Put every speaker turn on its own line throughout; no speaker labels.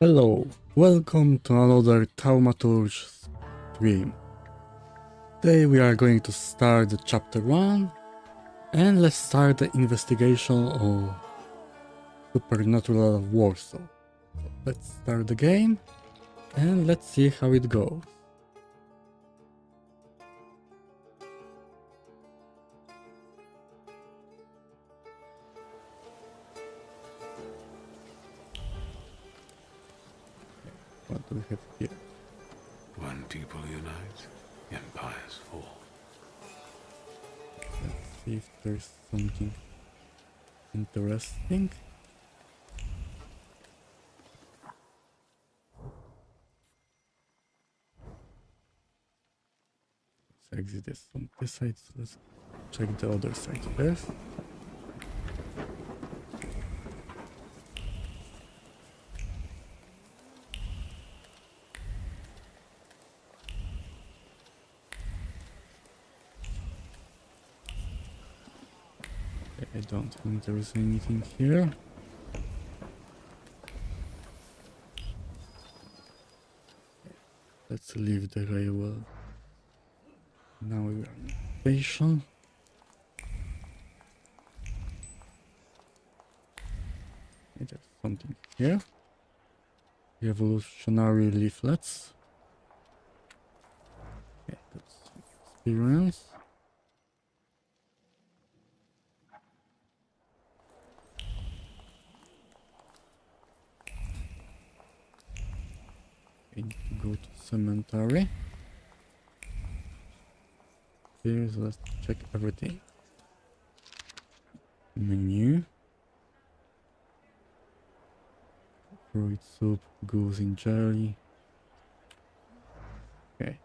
Hello, welcome to another Thaumaturge stream. Today we are going to start the chapter 1 and let's start the investigation of Supernatural Warsaw. Let's start the game and let's see how it goes. What do we have here?
When people unite, empires fall.
Let's see if there's something interesting. Let's exit this on this side, so let's check the other side first. I don't think there is anything here. Let's leave the railway. Now we are on station. There's something here. Revolutionary leaflets. Okay, that's experience. I need to go to cemetery. Here, so let's check everything. Menu. Fruit soup, goose in jelly. Okay.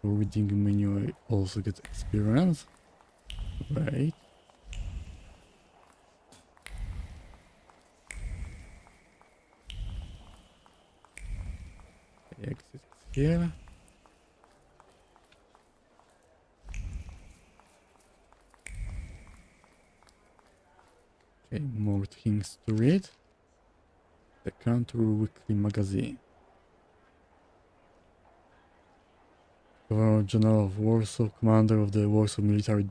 For reading menu, I also get experience. Right. Exit here. Okay, more things to read. The Counter Weekly Magazine. Governor General of Warsaw, Commander of the Warsaw Military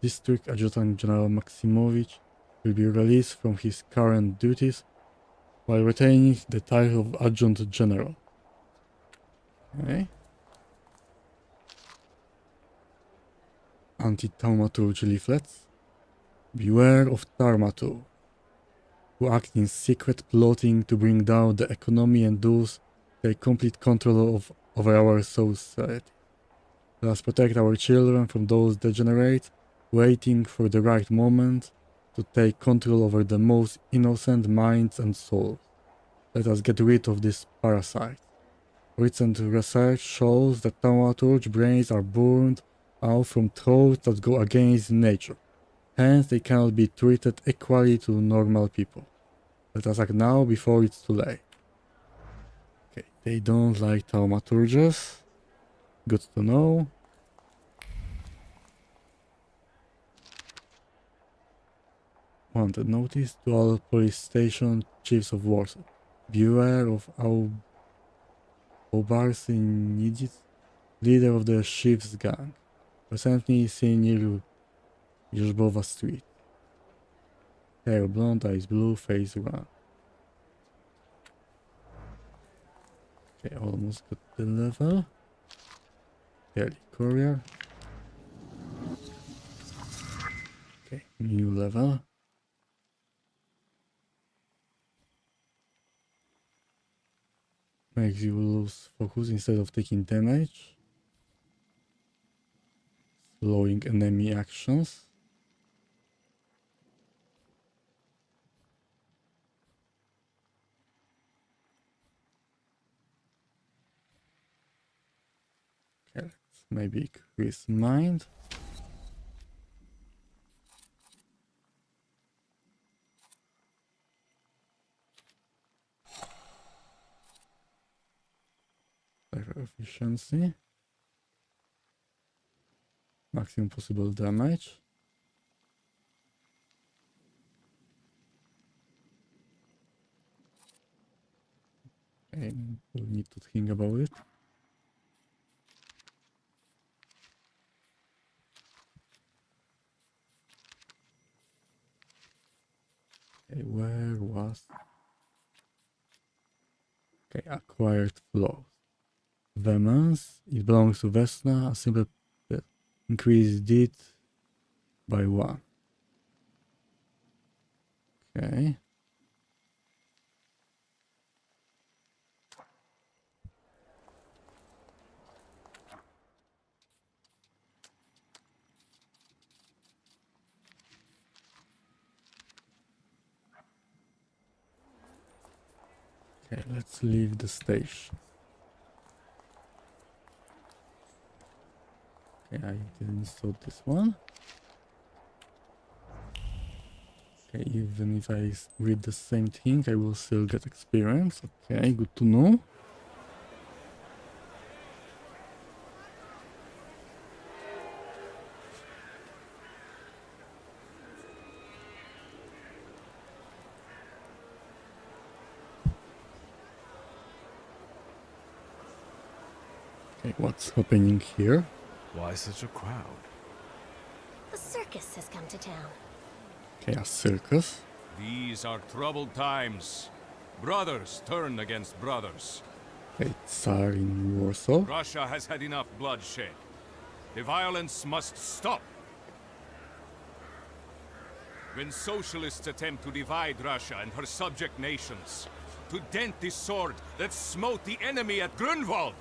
District, Adjutant General Maximovich, will be released from his current duties while retaining the title of Adjutant General. Okay. Anti-Thaumaturge leaflets. Beware of Thaumaturge, who act in secret, plotting to bring down the economy and thus take complete control over our society. Let us protect our children from those degenerates, waiting for the right moment to take control over the most innocent minds and souls. Let us get rid of this parasite. Recent research shows that thaumaturge brains are burned out from thoughts that go against nature. Hence, they cannot be treated equally to normal people. Let us act now before it's too late. Okay, they don't like thaumaturges. Good to know. Wanted notice to all police station chiefs of Warsaw. Beware of Obarsynidzis, leader of the Chiefs gang. Recently seen near Jerzbowa Street. Hair blonde, eyes blue, face round. Okay, almost got the level. Daily courier. Okay, new level. Makes you lose focus instead of taking damage. Slowing enemy actions. Okay, let's maybe increase mind. Efficiency. Maximum possible damage. Okay, we need to think about it. Okay, where was... Okay, acquired flows. Vehemence, it belongs to Vesna, a simple increase it by 1. Okay. Okay, let's leave the station. Okay, I didn't install this one. Okay, even if I read the same thing, I will still get experience. Okay, good to know. Okay, what's happening here?
Why such a crowd?
A circus has come to town.
Okay, a circus.
These are troubled times. Brothers turn against brothers.
Okay, Tsar in Warsaw.
Russia has had enough bloodshed. The violence must stop. When socialists attempt to divide Russia and her subject nations, to dent the sword that smote the enemy at Grunwald,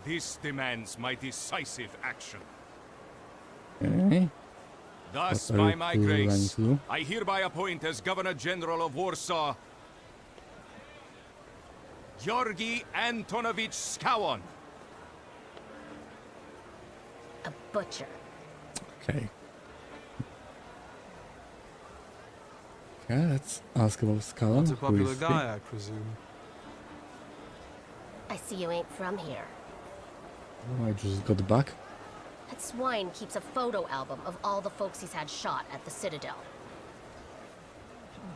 this demands my decisive action.
Okay.
Thus,
What are
by
you
my
planning
grace,
to do?
I hereby appoint as Governor General of Warsaw, Georgi Antonovich Skowon.
A butcher.
Okay. Okay, let's ask about Scala.
Not a popular guy, I presume.
I see you ain't from here.
Oh, I just got back.
That swine keeps a photo album of all the folks he's had shot at the Citadel.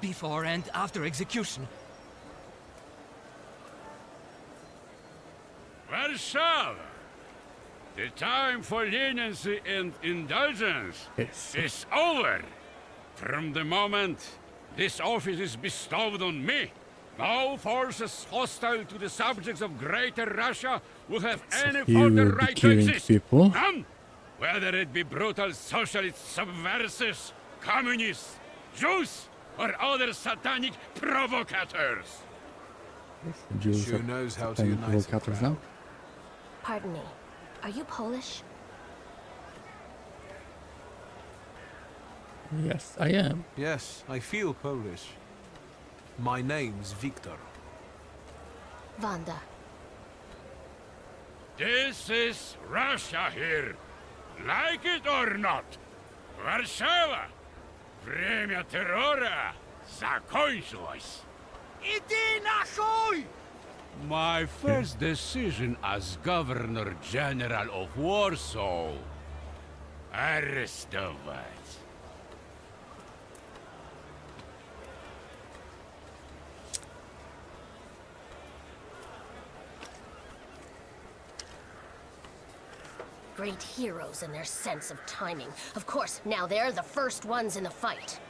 Before and after execution.
Warsaw! The time for leniency and indulgence
Yes.
is over. From the moment this office is bestowed on me, no forces hostile to the subjects of Greater Russia will have any
he
further
will be
right to
killing
exist.
people.
None! Whether it be brutal socialist subversives, communists, Jews, or other satanic provocators.
Jews
Sure
are
knows how to
satanic
unite a
provocators
crowd.
now.
Pardon me. Are you Polish?
Yes, I am.
Yes, I feel Polish. My name's Victor.
Wanda.
This is Russia here. Like it or not. Warszawa. Время террора закончилось.
Иди нахуй!
My first decision as Governor General of Warsaw. Arrestować.
Great heroes in their sense of timing. Of course, now they're the first ones in the fight.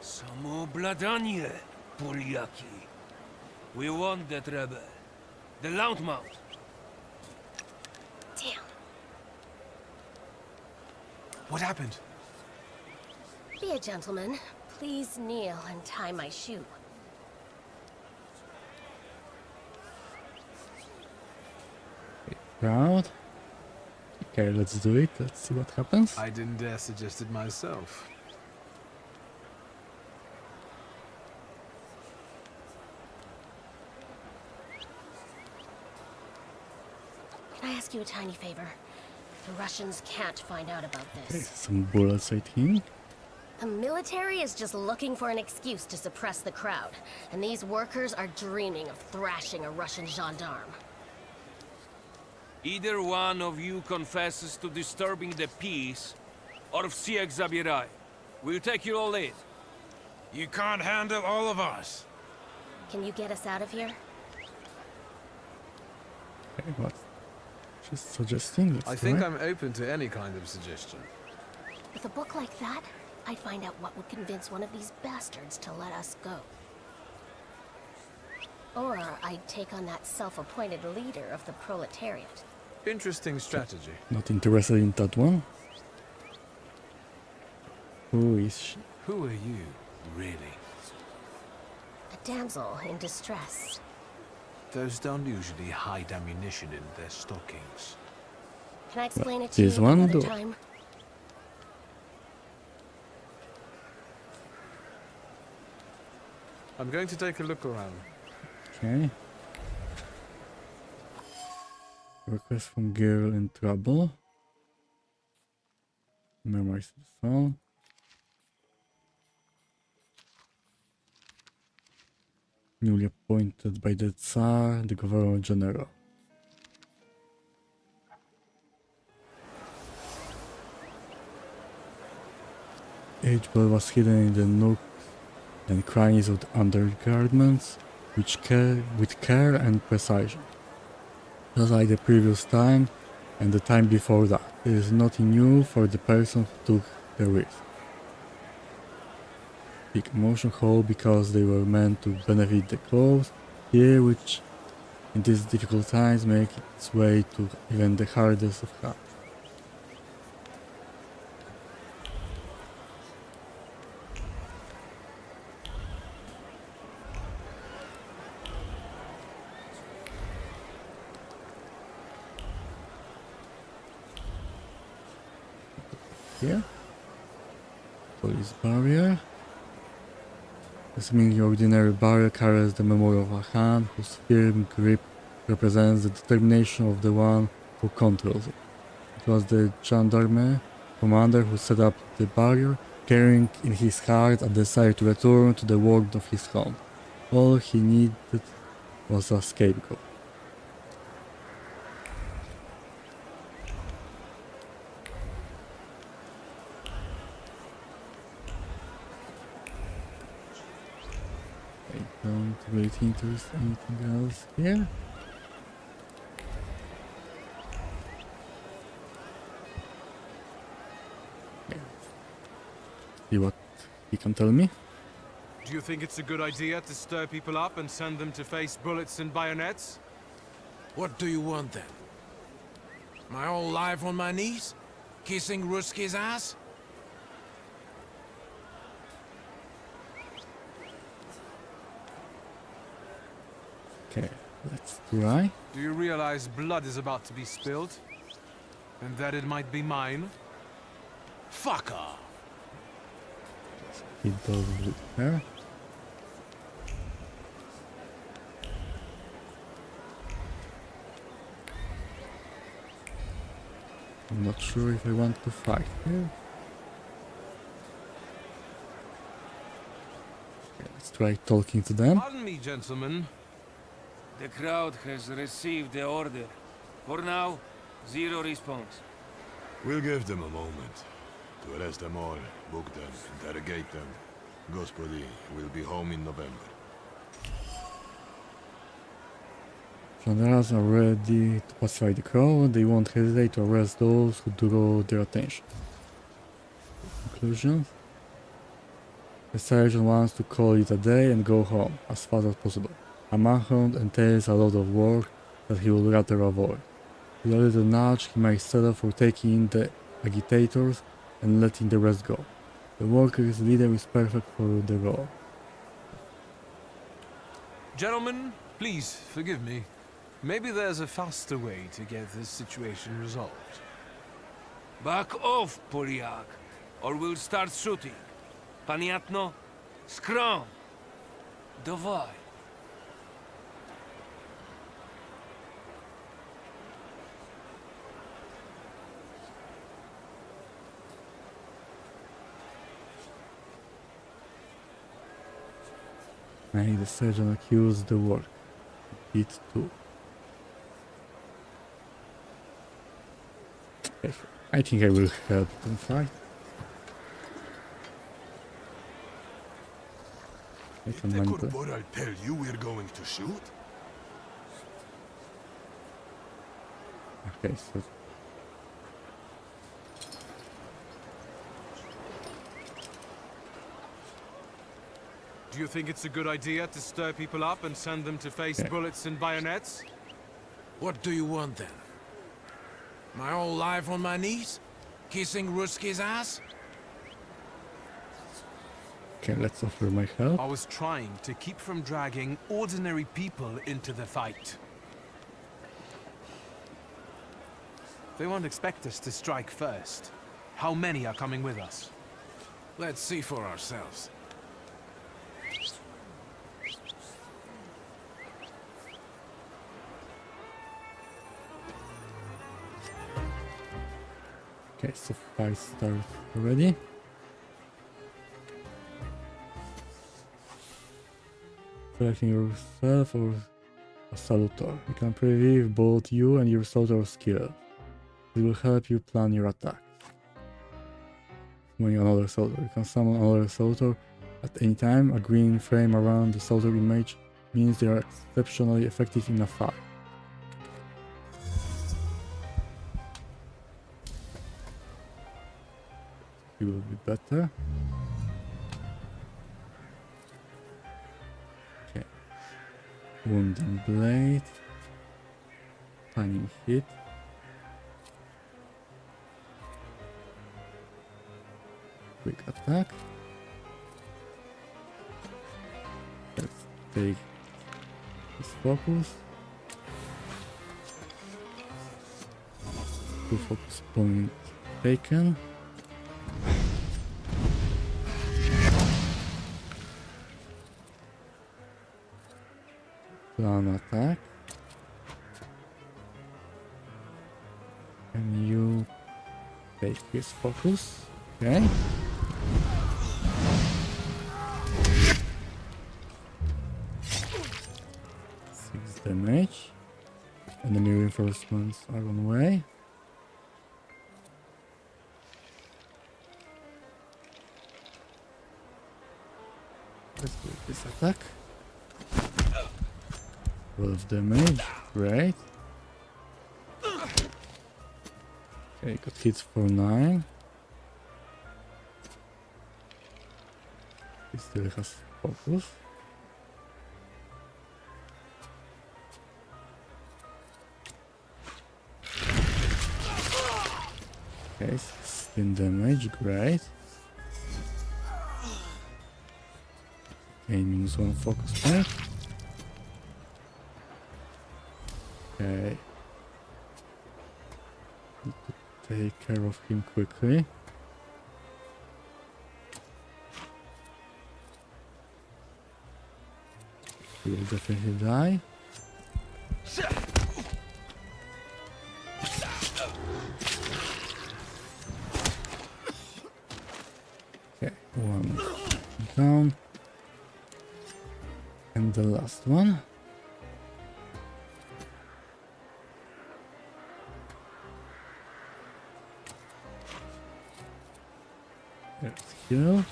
Samobladanie, Poliaki. We won that rebel. The Loudmouth.
Damn.
What happened?
Be a gentleman. Please kneel and tie my shoe.
Proud. Okay, let's do it. Let's see what happens.
I didn't dare suggest it myself.
Can I ask you a tiny favor? The Russians can't find out about
Okay,
this.
some bullets, I think.
The military is just looking for an excuse to suppress the crowd, and these workers are dreaming of thrashing a Russian gendarme.
Either one of you confesses to disturbing the peace, or всех забирай. We'll take you all in.
You can't handle all of us.
Can you get us out of here?
Okay, what she's suggesting? Let's
I think
try.
I'm open to any kind of suggestion.
With a book like that, I'd find out what would convince one of these bastards to let us go. Or I'd take on that self-appointed leader of the proletariat.
Interesting strategy.
Not interested in that one. Who is she?
Who are you, really?
A damsel in distress.
Those don't usually hide ammunition in their stockings.
Can I explain it to
This
you
one
another
do-
time?
I'm going to take a look around.
Okay. Request from girl in trouble. Memorize the song. Newly appointed by the Tsar, the Governor General. H-Bell was hidden in the nooks and crannies of the undergarments with care and precision. Just like the previous time and the time before that, there is nothing new for the person who took the risk. Big emotion hole because they were meant to benefit the cause, here which in these difficult times make its way to even the hardest of hearts. Here, police barrier. Assuming the ordinary barrier carries the memory of a hand whose firm grip represents the determination of the one who controls it. It was the gendarme commander who set up the barrier, carrying in his heart a desire to return to the world of his home. All he needed was a scapegoat. I don't really think there's anything else here. See what he can tell me.
Do you think it's a good idea to stir people up and send them to face bullets and bayonets?
What do you want then? My whole life on my knees? Kissing Ruski's ass?
Okay, let's try.
Do you realize blood is about to be spilled? And that it might be mine? Fuck off!
Hit those with her. I'm not sure if I want to fight here. Okay, let's try talking to them.
Pardon me, gentlemen.
The crowd has received the order. For now, zero response.
We'll give them a moment to arrest them all, book them, interrogate them. Gospodi will be home in November.
Generals are ready to pacify the crowd. They won't hesitate to arrest those who draw their attention. Conclusions. The sergeant wants to call it a day and go home as fast as possible. A manhunt entails a lot of work that he would rather avoid. With a little nudge, he might settle for taking in the agitators and letting the rest go. The workers' leader is perfect for the role.
Gentlemen, please forgive me. Maybe there's a faster way to get this situation resolved.
Back off, Polyak, or we'll start shooting. Paniatno? Scrum! Dawaj.
May the surgeon accuse the work. It too. I think I will help them fight. I can
Did the
manipulate.
corporal tell you we're going to shoot?
Okay, so
Do you think it's a good idea to stir people up and send them to face
Yeah.
bullets and bayonets?
What do you want then? My whole life on my knees? Kissing Ruski's ass?
okay, let's offer my help.
I was trying to keep from dragging ordinary people into the fight. They won't expect us to strike first. How many are coming with us?
Let's see for ourselves.
Okay, so fight starts already. Selecting yourself or a salutor. You can preview both you and your salutor skill. It will help you plan your attacks. Summoning another salutor. You can summon another salutor at any time. A green frame around the salutor image means they are exceptionally effective in a fight. It will be better. Okay. Wounding blade. Tiny hit. Quick attack. Let's take this focus. 2 focus points taken. Plan attack. And you take his focus. Okay. Six damage. Enemy reinforcements are on way. Let's do this attack. 12 damage, great. Okay, got hits for 9. He still has focus. Okay, 16 damage, great. Okay, minus 1 focus point. Okay. Need to take care of him quickly. He will definitely die. Okay, one down. And the last one. Let's heal.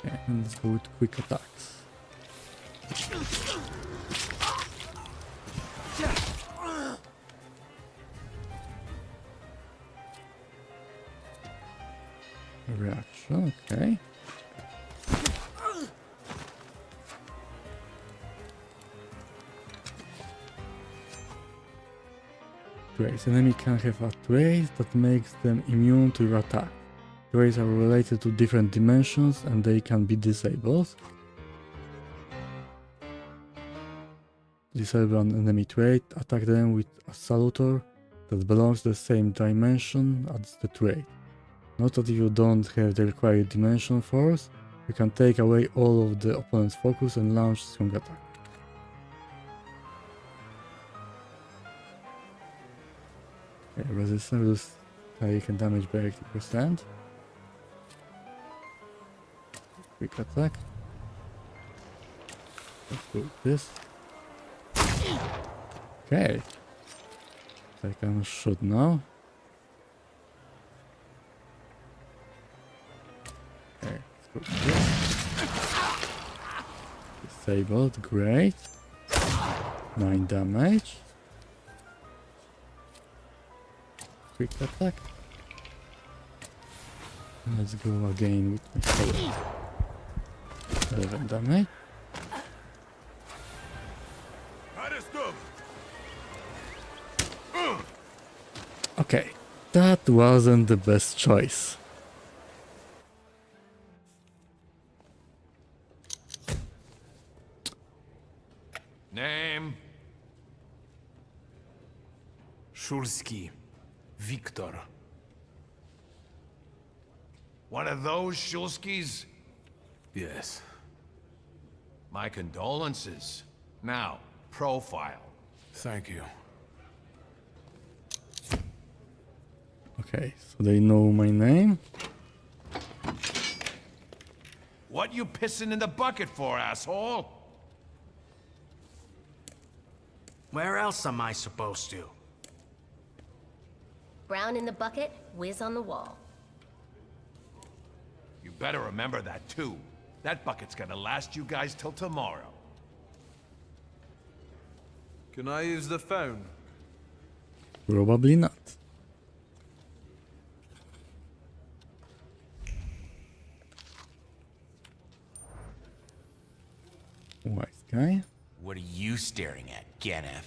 Okay, and let's go with quick attacks. Reaction, okay. Traits. Enemy can have a trait that makes them immune to your attack. Traits are related to different dimensions and they can be disabled. Disable an enemy trait, attack them with a salutor that belongs to the same dimension as the trait. Note that if you don't have the required dimension force, you can take away all of the opponent's focus and launch strong attack. Okay, resistance will take damage by 80%. Quick attack. Let's do this. Okay. I can shoot now. Okay, let's go with this. disabled, great. 9 damage. Quick attack. Let's go again with my sword. 11 damage. Okay, that wasn't the best choice.
Name?
Szulski. Wiktor.
One of those Shulskis?
Yes.
My condolences. Now, profile.
Thank you.
Okay, so they know my name.
What you pissing in the bucket for, asshole?
Where else am I supposed to?
Brown in the bucket, whiz on the wall.
You better remember that, too. That bucket's gonna last you guys till tomorrow.
Can I use the phone?
Probably not. Wise guy.
What are you staring at, Ganef?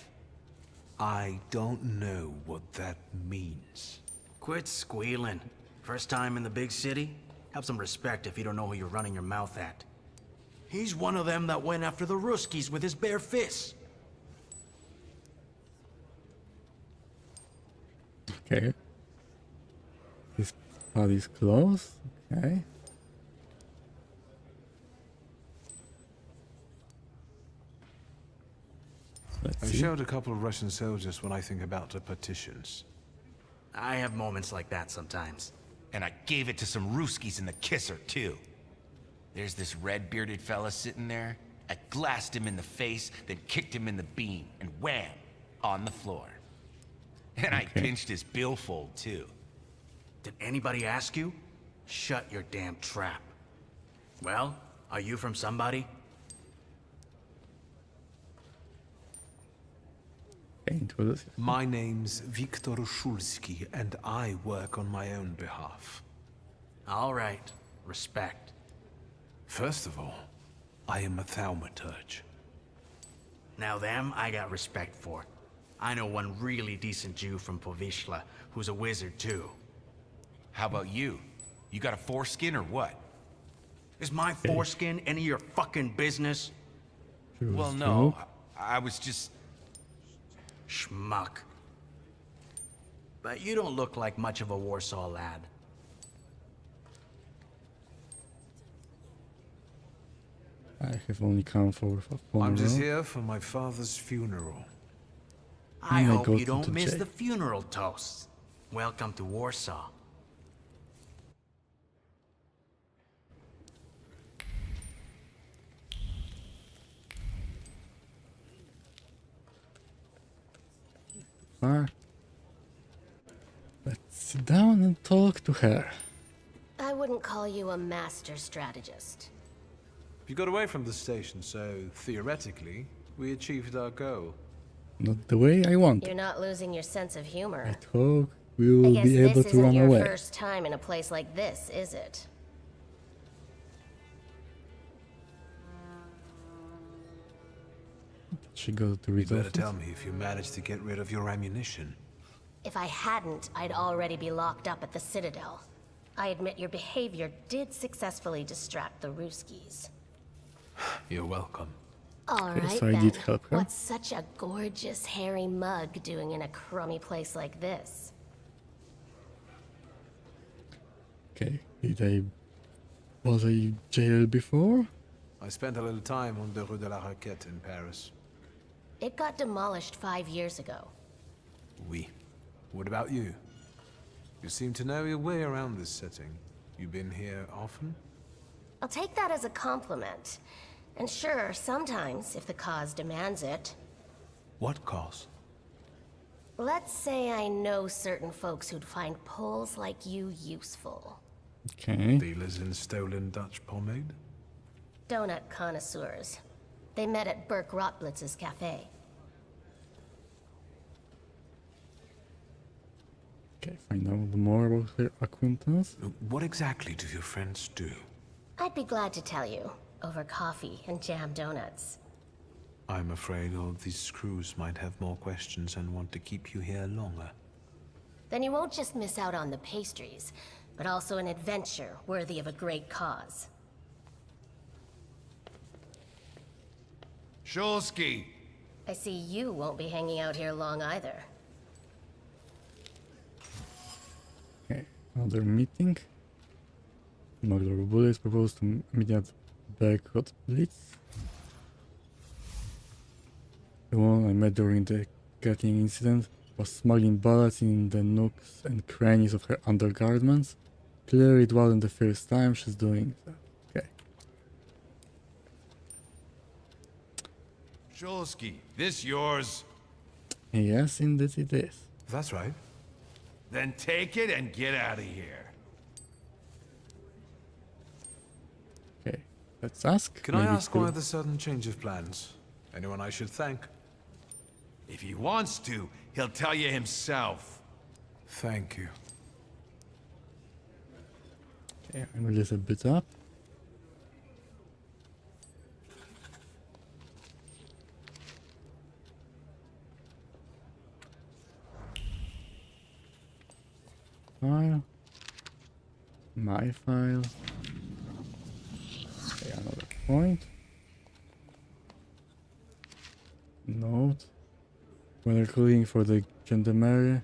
I don't know what that means.
Quit squealing. First time in the big city? Have some respect if you don't know who you're running your mouth at. He's one of them that went after the Ruskies with his bare fists.
Okay. His body's close. Okay. Let's
I
see.
showed a couple of Russian soldiers when I think about the petitions.
I have moments like that sometimes.
And I gave it to some Ruskies in the kisser, too. There's this red-bearded fella sitting there. I glassed him in the face, then kicked him in the bean, and wham! On the floor. And I pinched his billfold, too.
Did anybody ask you? Shut your damn trap. Well, are you from somebody?
Okay, it was
My name's Wiktor Szulski, and I work on my own behalf.
All right. Respect.
First of all, I am a Thaumaturge.
Now them, I got respect for. I know one really decent Jew from Povishla, who's a wizard too.
How about you? You got a foreskin or what?
Is my foreskin any of your fucking business?
Well, no. I was just...
Schmuck. But you don't look like much of a Warsaw lad.
I have only come for
I'm just
funeral.
here for my father's funeral.
I
And I
hope
got
you don't
into
miss
jail.
the funeral toasts. Welcome to Warsaw.
Far. Let's sit down and talk to her.
I wouldn't call you a master strategist.
You got away from the station, so theoretically, we achieved our goal.
Not the way I want.
You're not losing your sense of humor.
I hope we
I
will
guess
be able
this
to
isn't
run
your
away.
first time in a place like this, is it?
She got the
You better
resources.
tell me if you managed to get rid of your ammunition.
If I hadn't, I'd already be locked up at the Citadel. I admit your behavior did successfully distract the Ruskies.
You're welcome.
All right,
so I
then.
did help her.
What's such a gorgeous, hairy mug doing in a crummy place like this?
Okay, was I jailed before?
I spent a little time on the Rue de la Raquette in Paris.
It got demolished 5 years ago.
Oui. What about you? You seem to know your way around this setting. You been here often?
I'll take that as a compliment. And sure, sometimes, if the cause demands it.
What cause?
Let's say I know certain folks who'd find poles like you useful.
Okay.
Dealers in stolen Dutch pomade?
Donut connoisseurs. They met at Burke Rotblitz's cafe.
Okay, find out more about her acquaintance.
What exactly do your friends do?
I'd be glad to tell you, over coffee and jam donuts.
I'm afraid all these crews might have more questions and want to keep you here longer.
Then you won't just miss out on the pastries, but also an adventure worthy of a great cause.
Shulsky!
I see you won't be hanging out here long either.
Okay, another meeting. Smuggler Bullets proposed to meet at Bergkot Blitz. The one I met during the Gatling incident was smuggling bullets in the nooks and crannies of her undergarments. Clearly it wasn't the first time she's doing that. Okay.
Shulsky, this yours?
Yes, indeed it is.
That's right.
Then take it and get out of here.
Okay, let's ask.
Can I
Maybe
ask
to-
why the sudden change of plans? Anyone I should thank?
If he wants to, he'll tell you himself.
Thank you.
Okay, I'm a little bit up. File. My file. Okay, another point. Note. When recruiting for the gendarmerie,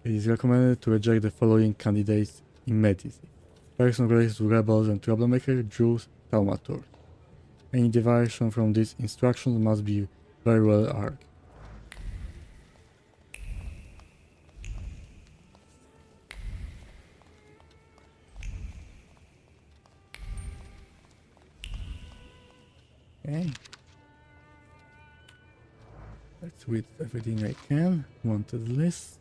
it is recommended to reject the following candidates immediately. Person related to rebels and troublemaker, Jews, Thaumaturge. Any deviation from these instructions must be very well argued. Okay. Let's read everything I can. Wanted list.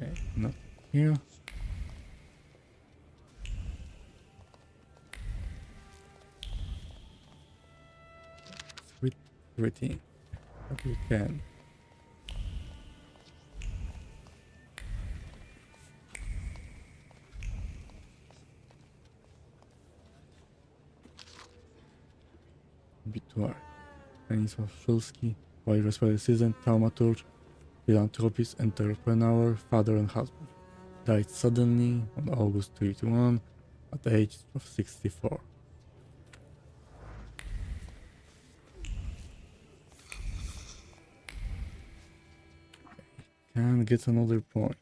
Okay, not here. Let's read everything that we can. Obituary. Stanisław Szulski, Województwo Citizen, Thaumaturge, philanthropist, entrepreneur, father and husband. Died suddenly on August 31 at the age of 64. Can get another point.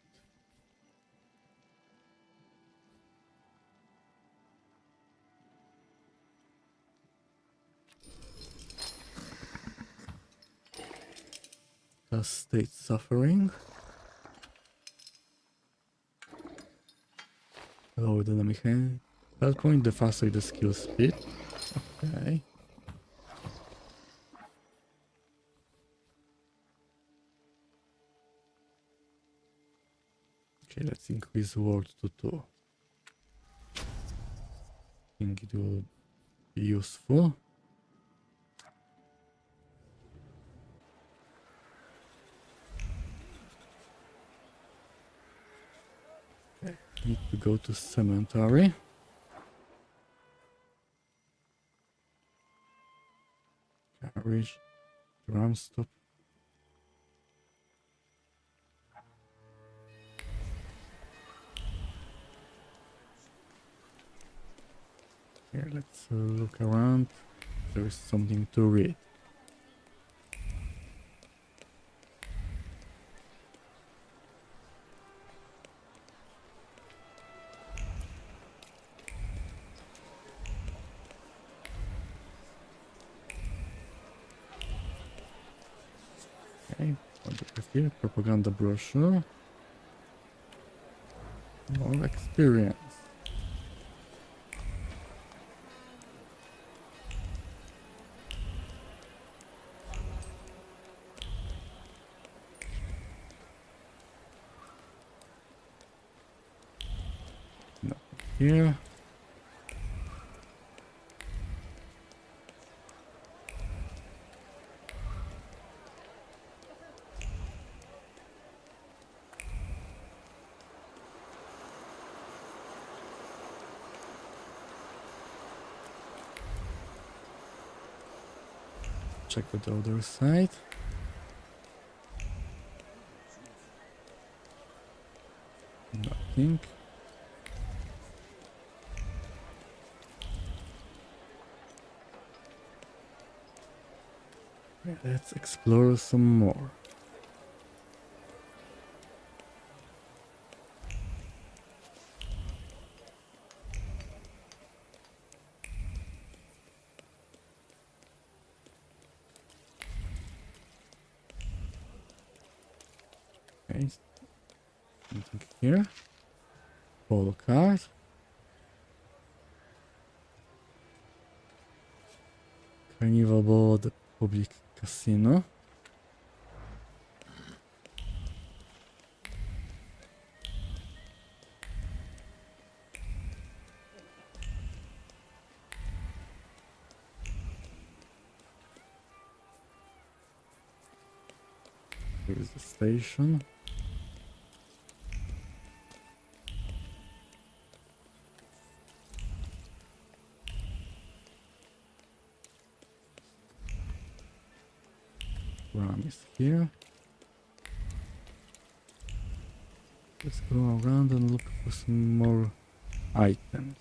The state suffering. Lower the mechanic. That point, the faster the skill speed. Okay. Okay, let's increase word to 2. I think it will be useful. Need to go to cemetery. Carriage, drum stop. Here, let's look around. There is something to read. Okay, what do we have here? Propaganda brochure. More experience. here. Check the other side. Nothing. Let's explore some more. Okay, something here. Polo card. Carnival Ball, the public casino. Here's the station. Ram is here. Let's go around and look for some more items.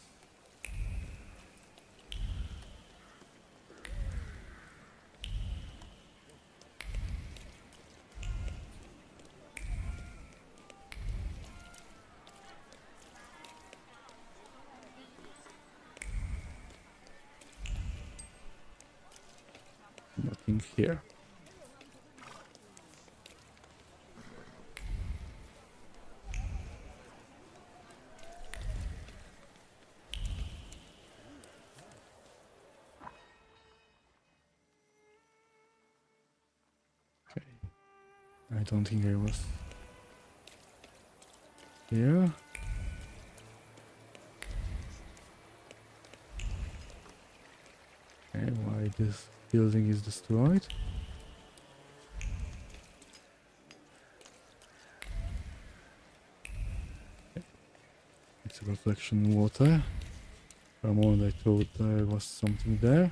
Nothing here. Okay. I don't think I was here. Okay, why this building is destroyed? It's a reflection water. For a moment I thought there was something there.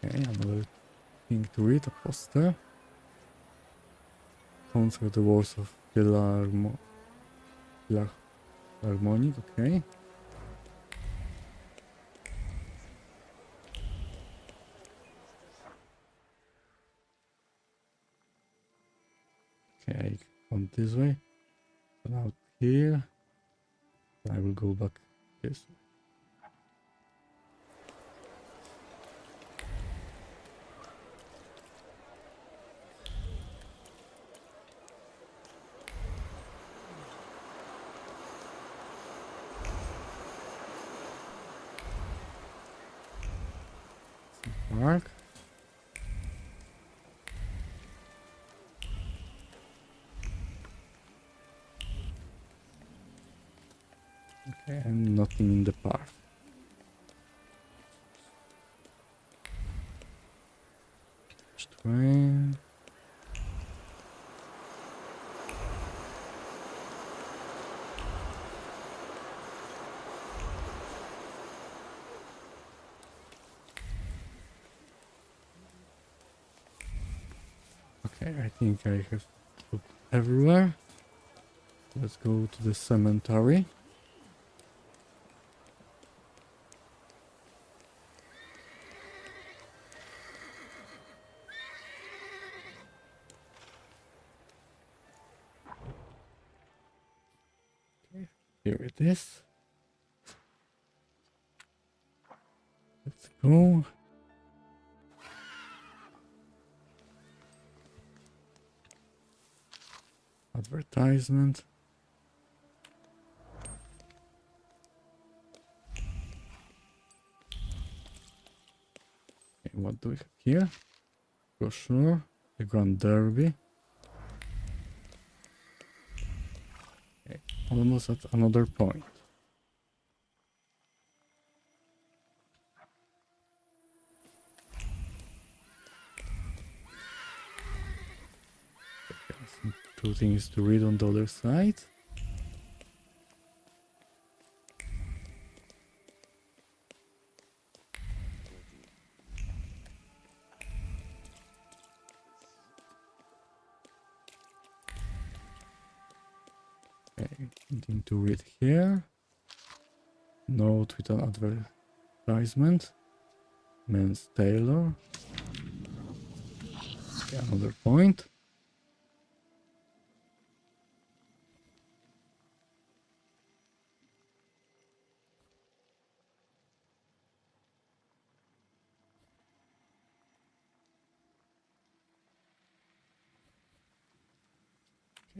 Okay, another thing to read, a poster. Thaumaturge the Warsaw Philharmonic, okay. Okay, I went this way. So out here. I will go back this way. Park. Okay, and nothing in the park. Train. Okay, I think I have looked everywhere. Let's go to the cemetery. Okay, here it is. Let's go. Advertisement. what do we have here? Brochure, the Grand Derby. Okay, almost at another point. Some two things to read on the other side. Okay, something to read here. Note with an advertisement. Men's tailor. Okay, another point.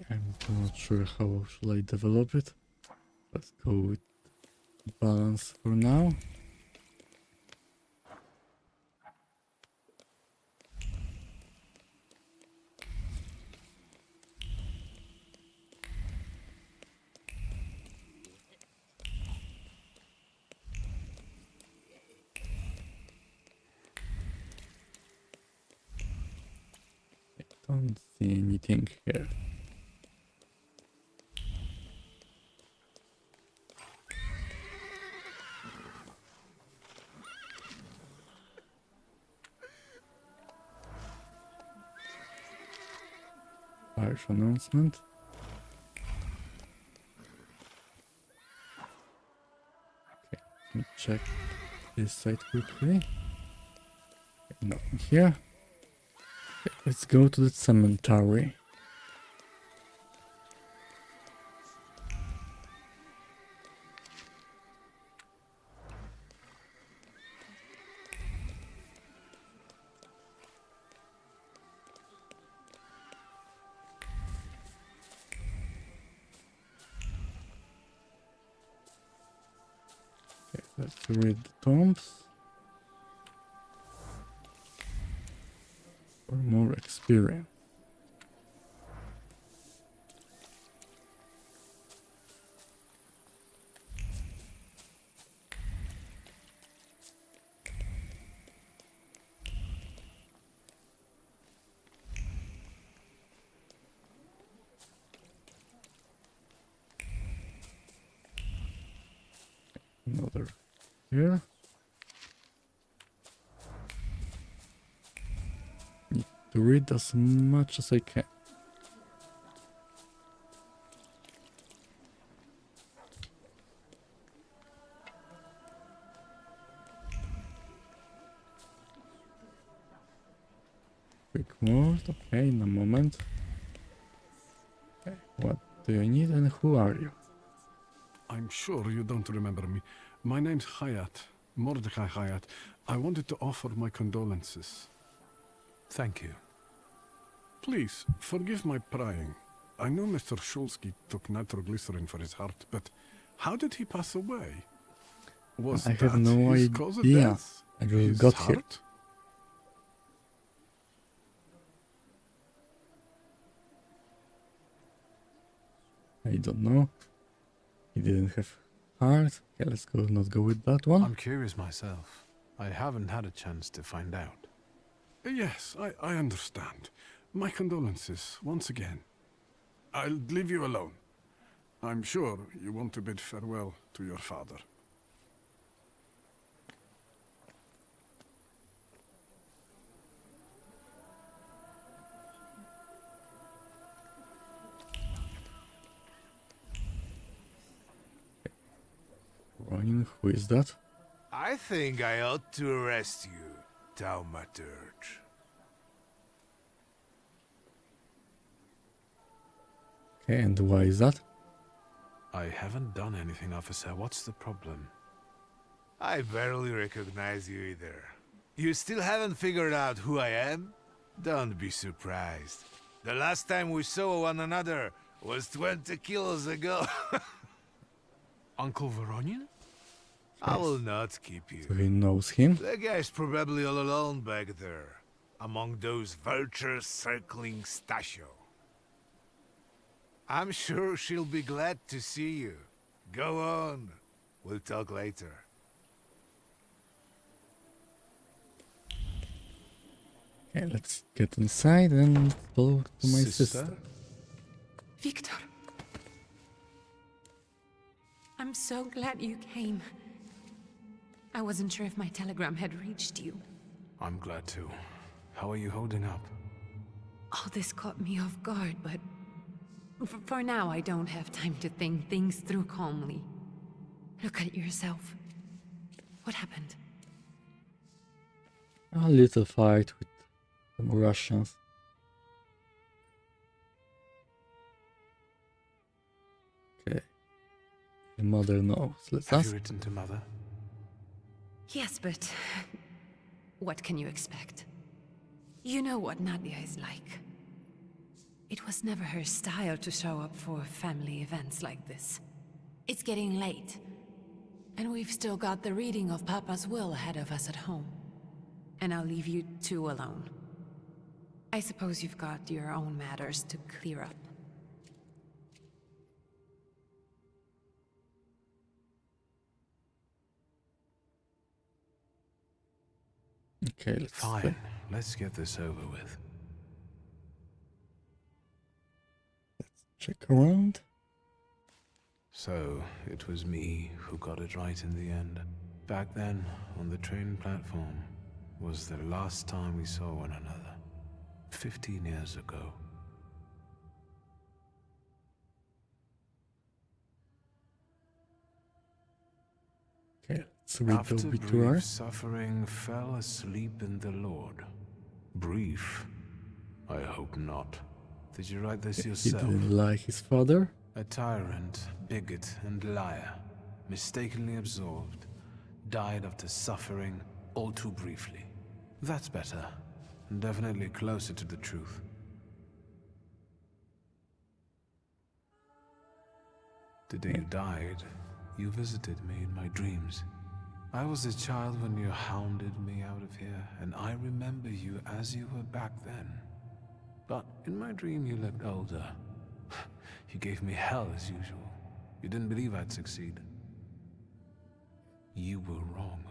I'm not sure how should I develop it. Let's go with balance for now. I don't see anything here. Parish announcement. Okay, let me check this side quickly. Okay, nothing here. Okay, let's go to the cemetery. Okay, let's read the tombs. For more experience. Another here. Need to read as much as I can. Quick word, okay, in a moment. Okay, what do you need and who are you?
I'm sure you don't remember me. My name's Hayat, Mordecai Hayat. I wanted to offer my condolences.
Thank you.
Please, forgive my prying. I know Mr. Shulsky took nitroglycerin for his heart, but how did he pass away? Was
I have
that
no
his cause of
idea.
death?
I just
His
got here.
heart?
I don't know. He didn't have heart. Okay, let's go. Not go with that one.
I'm curious myself. I haven't had a chance to find out.
Yes, I understand. My condolences, once again. I'll leave you alone. I'm sure you want to bid farewell to your father.
Ronin, who is that?
I think I ought to arrest you, Thaumaturge.
Okay, and why is that?
I haven't done anything, officer. What's the problem?
I barely recognize you either. You still haven't figured out who I am? Don't be surprised. The last time we saw one another was 20 kilos ago.
Uncle Voronian?
I will not keep you.
So he knows him.
The guy's probably all alone back there, among those vultures circling Stasio. I'm sure she'll be glad to see you. Go on. We'll talk later.
Okay, let's get inside and talk to my sister.
Victor. I'm so glad you came. I wasn't sure if my telegram had reached you.
I'm glad too. How are you holding up?
All this caught me off guard, but for now I don't have time to think things through calmly. Look at yourself. What happened?
A little fight with some Russians. Okay. Your mother knows. Let's
Have
ask.
you written to Mother?
Yes, but what can you expect? You know what Nadia is like. It was never her style to show up for family events like this. It's getting late, and we've still got the reading of Papa's will ahead of us at home. And I'll leave you two alone. I suppose you've got your own matters to clear up.
Okay, let's
Fine. Let's get this over with.
check around.
So, it was me who got it right in the end. Back then, on the train platform, was the last time we saw one another. 15 years ago.
Okay, let's read the
After
obituary.
brief suffering, fell asleep in the Lord. Brief? I hope not. Did you write this
He
yourself?
didn't like his father.
A tyrant, bigot, and liar, mistakenly absolved, died after suffering all too briefly. That's better, and definitely closer to the truth. The day you died, you visited me in my dreams. I was a child when you hounded me out of here, and I remember you as you were back then. But in my dream you looked older. You gave me hell as usual. You didn't believe I'd succeed. You were wrong.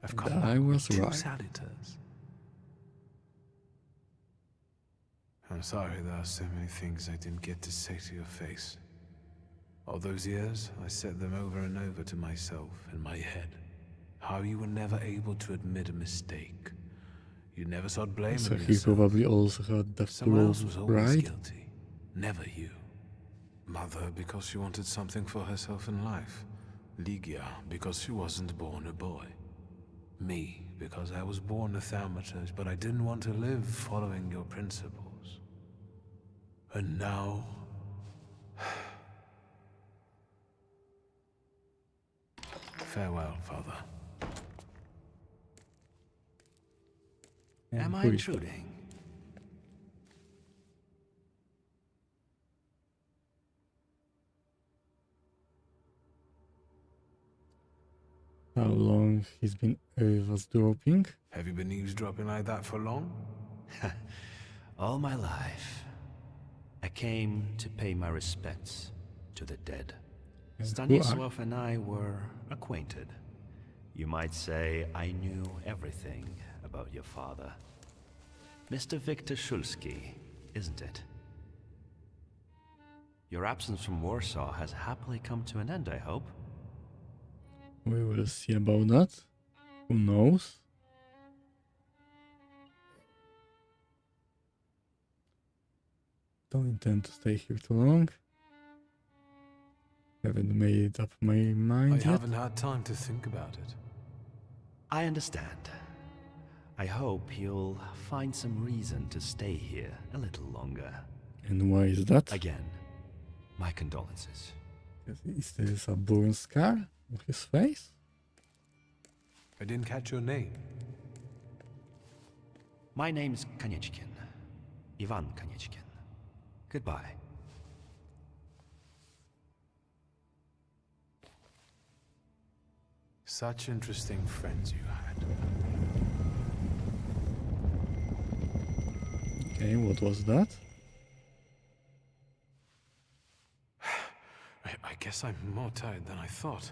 I've come
I
back
was
with two
right.
salutors. I'm sorry there are so many things I didn't get to say to your face. All those years, I said them over and over to myself in my head. How you were never able to admit a mistake. You never sought blame
So
in
he
yourself.
probably also had that
Someone else
low
was always
pride.
guilty. Never you. Mother, because she wanted something for herself in life. Ligia, because she wasn't born a boy. Me, because I was born a Thaumaturge, but I didn't want to live following your principles. And now... Farewell, Father.
And
Am I
who is that?
intruding?
How long he's been eavesdropping?
Have you been eavesdropping like that for long?
All my life, I came to pay my respects to the dead.
And who are-
Stanisław and I were acquainted. You might say I knew everything about your father. Mr. Victor Szulski, isn't it? Your absence from Warsaw has happily come to an end, I hope.
We will see about that. Who knows? Don't intend to stay here too long. Haven't made up my
I
mind yet.
haven't had time to think about it.
I understand. I hope you'll find some reason to stay here a little longer.
And why is that?
Again, my condolences.
Is this a burn scar on his face?
I didn't catch your name.
My name's Kanieczkin. Ivan Kanieczkin. Goodbye.
Such interesting friends you had.
Okay, what was that?
I guess I'm more tired than I thought.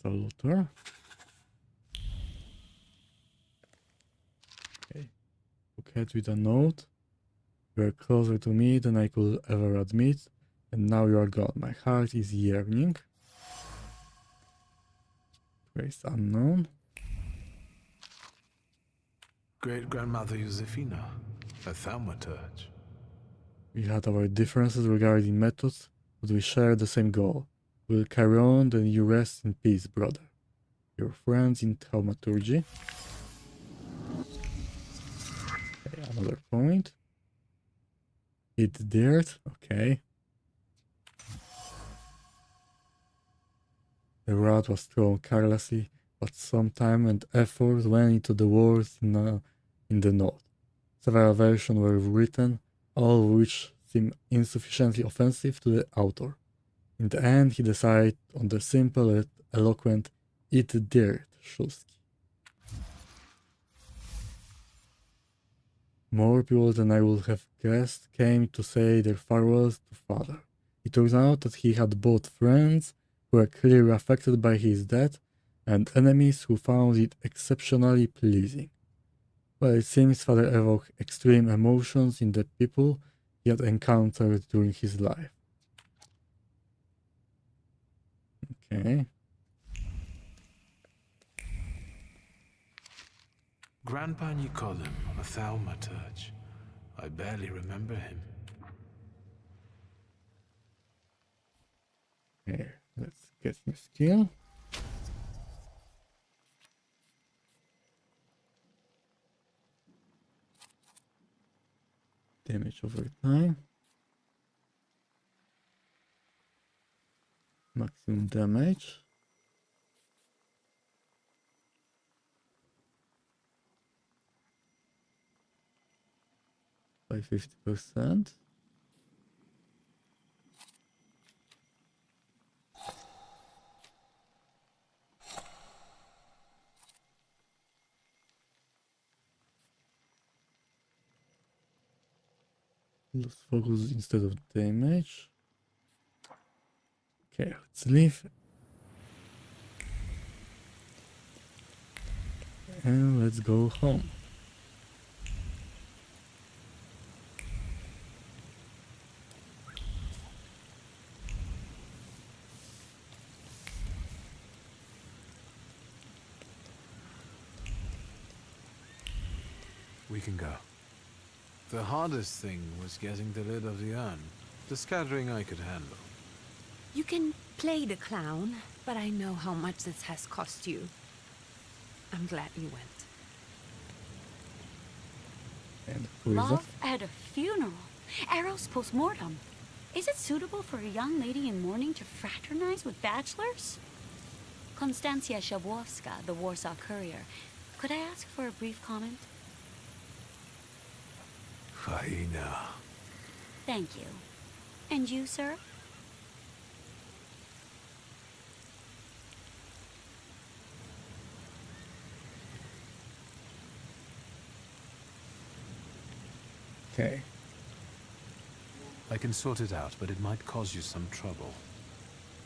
Salutor. Okay. Bouquet with a note. You are closer to me than I could ever admit, and now you are gone. My heart is yearning. Grace unknown.
Great-grandmother Josefina, a thaumaturge.
We had our differences regarding methods, but we share the same goal. We'll carry on, then you rest in peace, brother. Your friends in Thaumaturge. Okay, another point. Eat dirt, okay. The rod was thrown carelessly, but some time and effort went into the words in the note. Several versions were written, all of which seem insufficiently offensive to the author. In the end, he decided on the simple and eloquent "Eat dirt, Shulsky." More people than I would have guessed came to say their farewells to father. It turns out that he had both friends who were clearly affected by his death and enemies who found it exceptionally pleasing. Well, it seems father evoked extreme emotions in the people he had encountered during his life. Okay.
Grandpa Nicolem, a thaumaturge. I barely remember him.
Here, let's get new skill. Damage over time. Maximum damage. By 50%. Lose focus instead of damage. Okay, let's leave. And let's go home.
We can go. The hardest thing was getting the lid of the urn. The scattering I could handle.
You can play the clown, but I know how much this has cost you. I'm glad you went.
And who is that?
Love at a funeral. Eros post-mortem. Is it suitable for a young lady in mourning to fraternize with bachelors? Konstancja Shabwowska, the Warsaw Courier. Could I ask for a brief comment?
Hyena.
Thank you. And you, sir?
Okay.
I can sort it out, but it might cause you some trouble.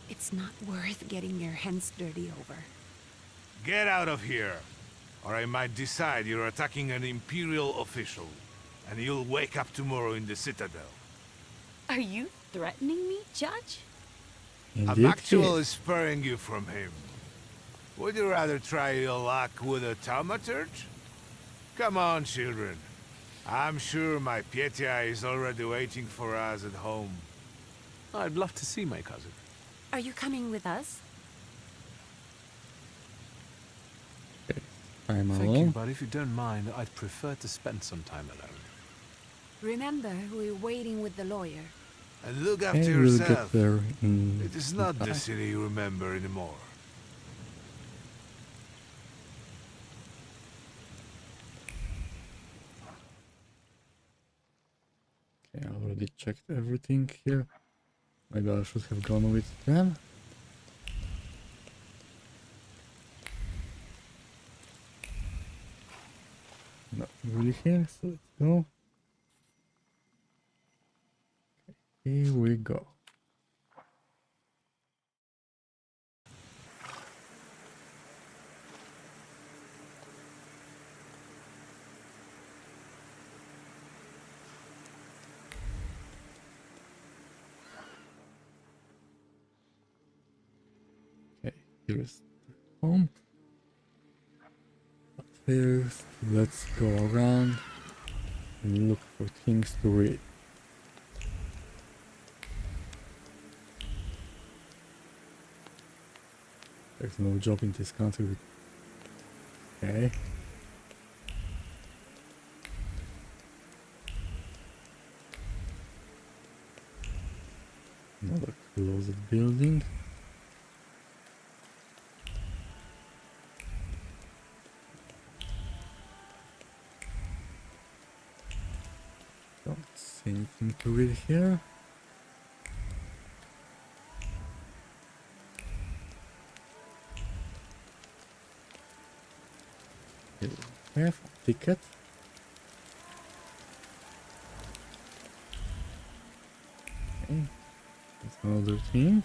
It's not worth getting your hands dirty over.
Get out of here, or I might decide you're attacking an Imperial official, and you'll wake up tomorrow in the Citadel.
Are you threatening me, Judge?
Indeed,
I'm actually spurring you from him. Would you rather try your luck with a Thaumaturge? Come on, children. I'm sure my Pietia is already waiting for us at home.
I'd love to see my cousin.
Are you coming with us?
I'm
Thank
alone.
you, but if you don't mind, I'd prefer to spend some time alone.
Remember, we're waiting with the lawyer.
And look
Okay,
after
we'll
yourself.
get there in
It is not the
time.
city you remember anymore.
Okay, I already checked everything here. Maybe I should have gone with them. Not really here, so let's go. Here we go. Okay, here's the home. But first, let's go around and look for things to read. There's no job in this country. Okay. Another closed building. Don't see anything to read here. Here we have a ticket. Okay. That's another thing.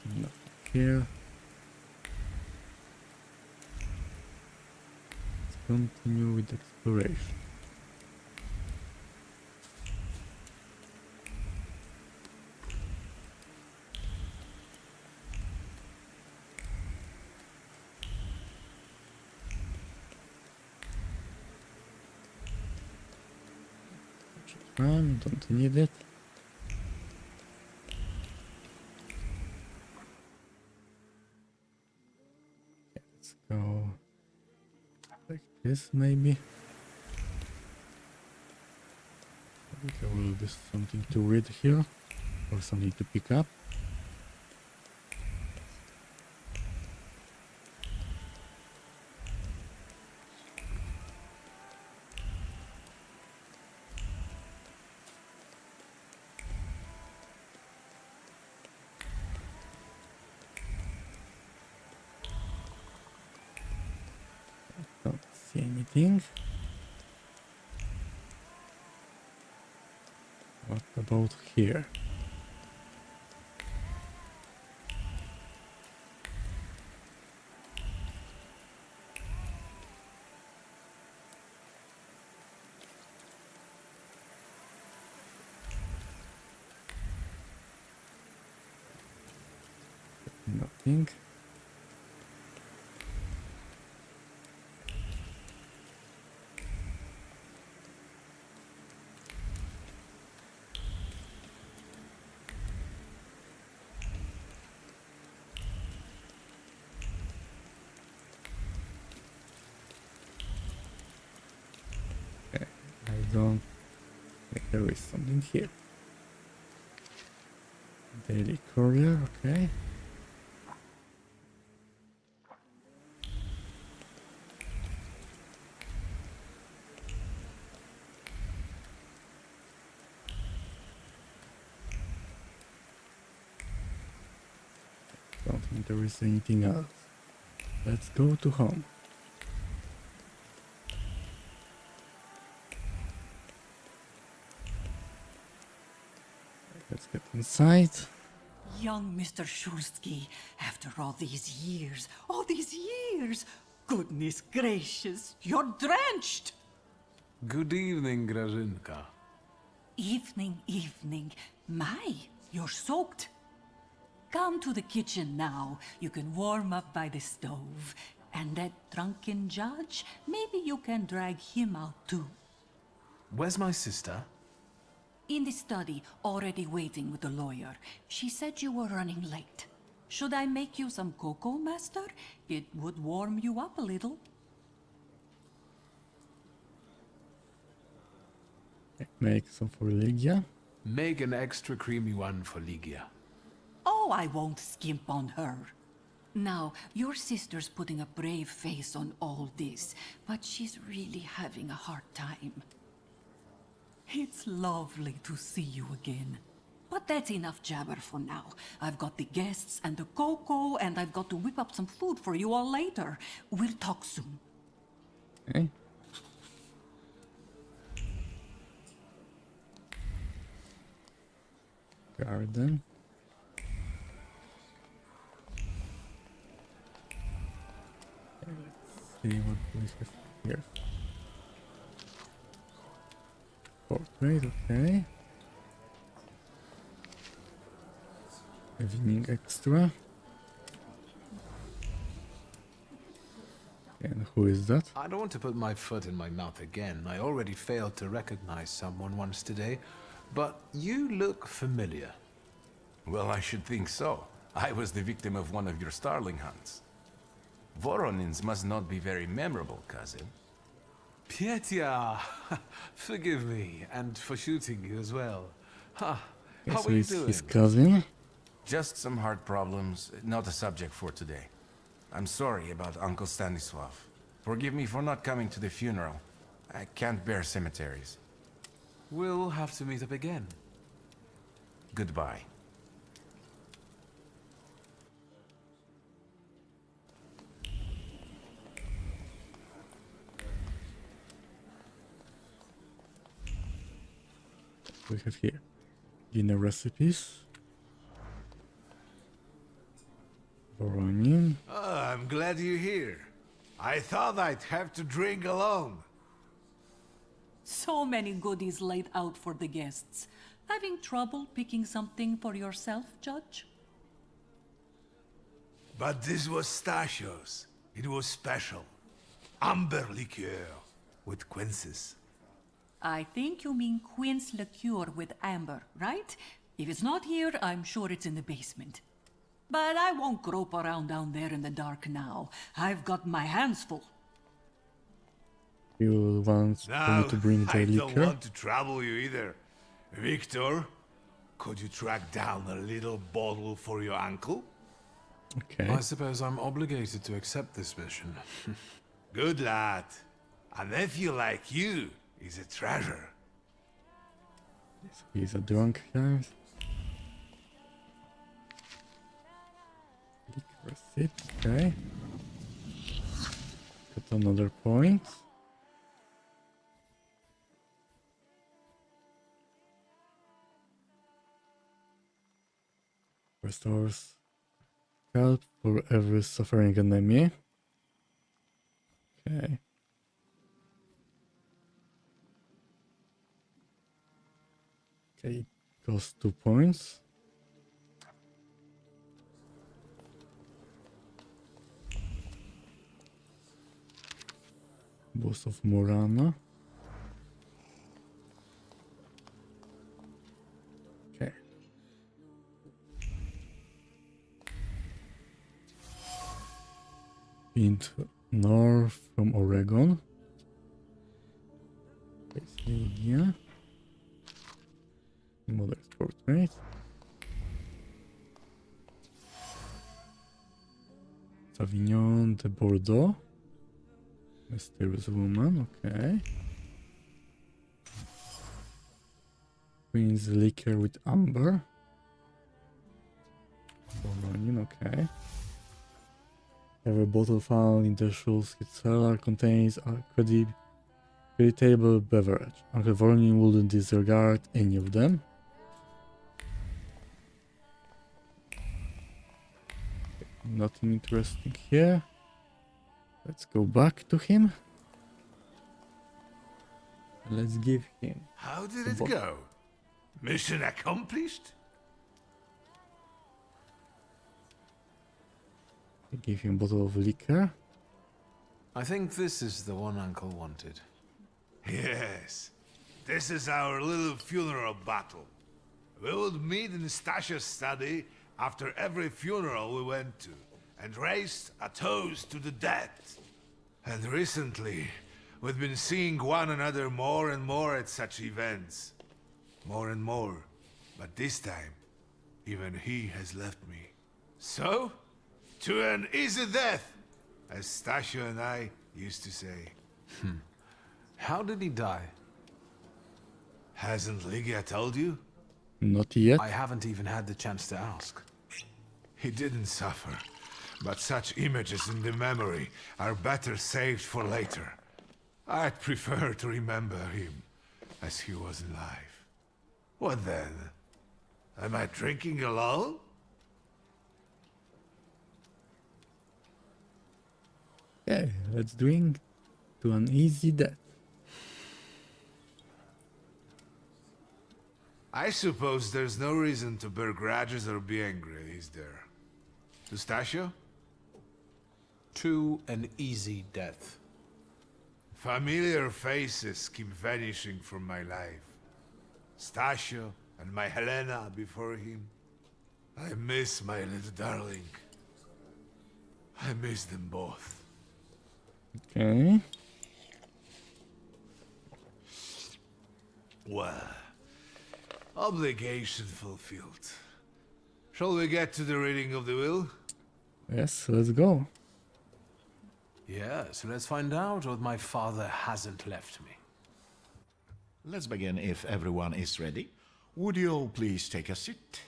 Nothing here. Let's continue with exploration. Run, don't need it. Okay, let's go like this maybe. Maybe there will be something to read here or something to pick up. Don't see anything. What about here? Nothing. Okay, I don't think there is something here. Daily Courier, okay. Don't think there is anything else. Let's go to home. Let's get inside.
Young Mr. Shulsky, after all these years, goodness gracious, you're drenched!
Good evening, Grażynka.
Evening. My, you're soaked. Come to the kitchen now. You can warm up by the stove. And that drunken judge, maybe you can drag him out too.
Where's my sister?
In the study, already waiting with the lawyer. She said you were running late. Should I make you some cocoa, master? It would warm you up a little.
Make some for Lygia.
Make an extra creamy one for Ligia.
Oh, I won't skimp on her. Now, your sister's putting a brave face on all this, but she's really having a hard time. It's lovely to see you again. But that's enough jabber for now. I've got the guests and the cocoa, and I've got to whip up some food for you all later. We'll talk soon.
Okay. Garden. Okay, let's see what we have here. Portrait, okay. Evening extra. And who is that?
I don't want to put my foot in my mouth again. I already failed to recognize someone once today, but you look familiar.
Well, I should think so. I was the victim of one of your starling hunts. Voronins must not be very memorable, cousin.
Pietia! Forgive me, and for shooting you as well. How
Okay,
are
so
you
it's
doing?
his cousin.
Just some heart problems, not a subject for today. I'm sorry about Uncle Stanislav. Forgive me for not coming to the funeral. I can't bear cemeteries.
We'll have to meet up again.
Goodbye.
We have here dinner recipes. Voronin.
Oh, I'm glad you're here. I thought I'd have to drink alone.
So many goodies laid out for the guests. Having trouble picking something for yourself, Judge?
But this was Stasios. It was special. Amber liqueur with quinces.
I think you mean quince liqueur with amber, right? If it's not here, I'm sure it's in the basement. But I won't grope around down there in the dark now. I've got my hands full.
You want
No,
me to bring the
I don't
liquor?
want to trouble you either. Victor, could you track down a little bottle for your uncle?
Okay.
I suppose I'm obligated to accept this mission.
Good lad. A nephew like you is a treasure.
So he's a drunk, guys. Liquor receipt, okay. Got another point. Restores health for every suffering enemy. Okay. Okay, costs 2 points. Boss of Morana. Okay. Pint north from Oregon. Basically, yeah. Mother's portrait. Savignon de Bordeaux. Mysterious woman, okay. Queen's liquor with amber. Voronin, okay. Every bottle found in the Shulsky cellar contains a creditable beverage. Uncle Voronin wouldn't disregard any of them. Nothing interesting here. Let's go back to him. Let's give him.
How did
the
it
bottle.
go? Mission accomplished?
Give him a bottle of liquor.
I think this is the one Uncle wanted.
Yes. This is our little funeral battle. We would meet in Stasia's study after every funeral we went to, and raised a toast to the dead. And recently, we've been seeing one another more and more at such events. More and more But this time, even he has left me. So, to an easy death, as Stasio and I used to say.
How did he die?
Hasn't Lygia told you?
Not yet.
I haven't even had the chance to ask.
He didn't suffer, but such images in the memory are better saved for later. I'd prefer to remember him as he was alive. What then? Am I drinking alone?
Okay, let's drink to an easy death.
I suppose there's no reason to bear grudges or be angry, is there? Stasio?
To an easy death.
Familiar faces keep vanishing from my life. Stasio and my Helena before him. I miss my little darling. I miss them both.
Okay.
Well, obligation fulfilled. Shall we get to the reading of the will?
Yes, let's go.
Yes, let's find out what my father hasn't left me.
Let's begin if everyone is ready. Would you all please take a seat?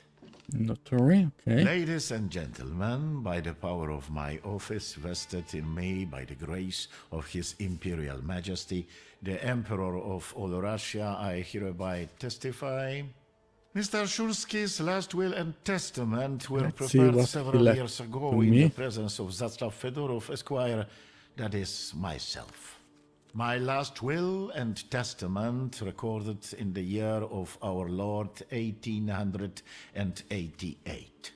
Not to worry, okay.
Ladies and gentlemen, by the power of my office vested in me by the grace of His Imperial Majesty, the Emperor of all Russia, I hereby testify. Mr. Shulski's last will and testament were
Let's see
prepared
what he
several
left
years ago
to
in
me.
the presence of Zaslav Fedorov, Esquire, that is myself. My last will and testament recorded in the year of our Lord 1888.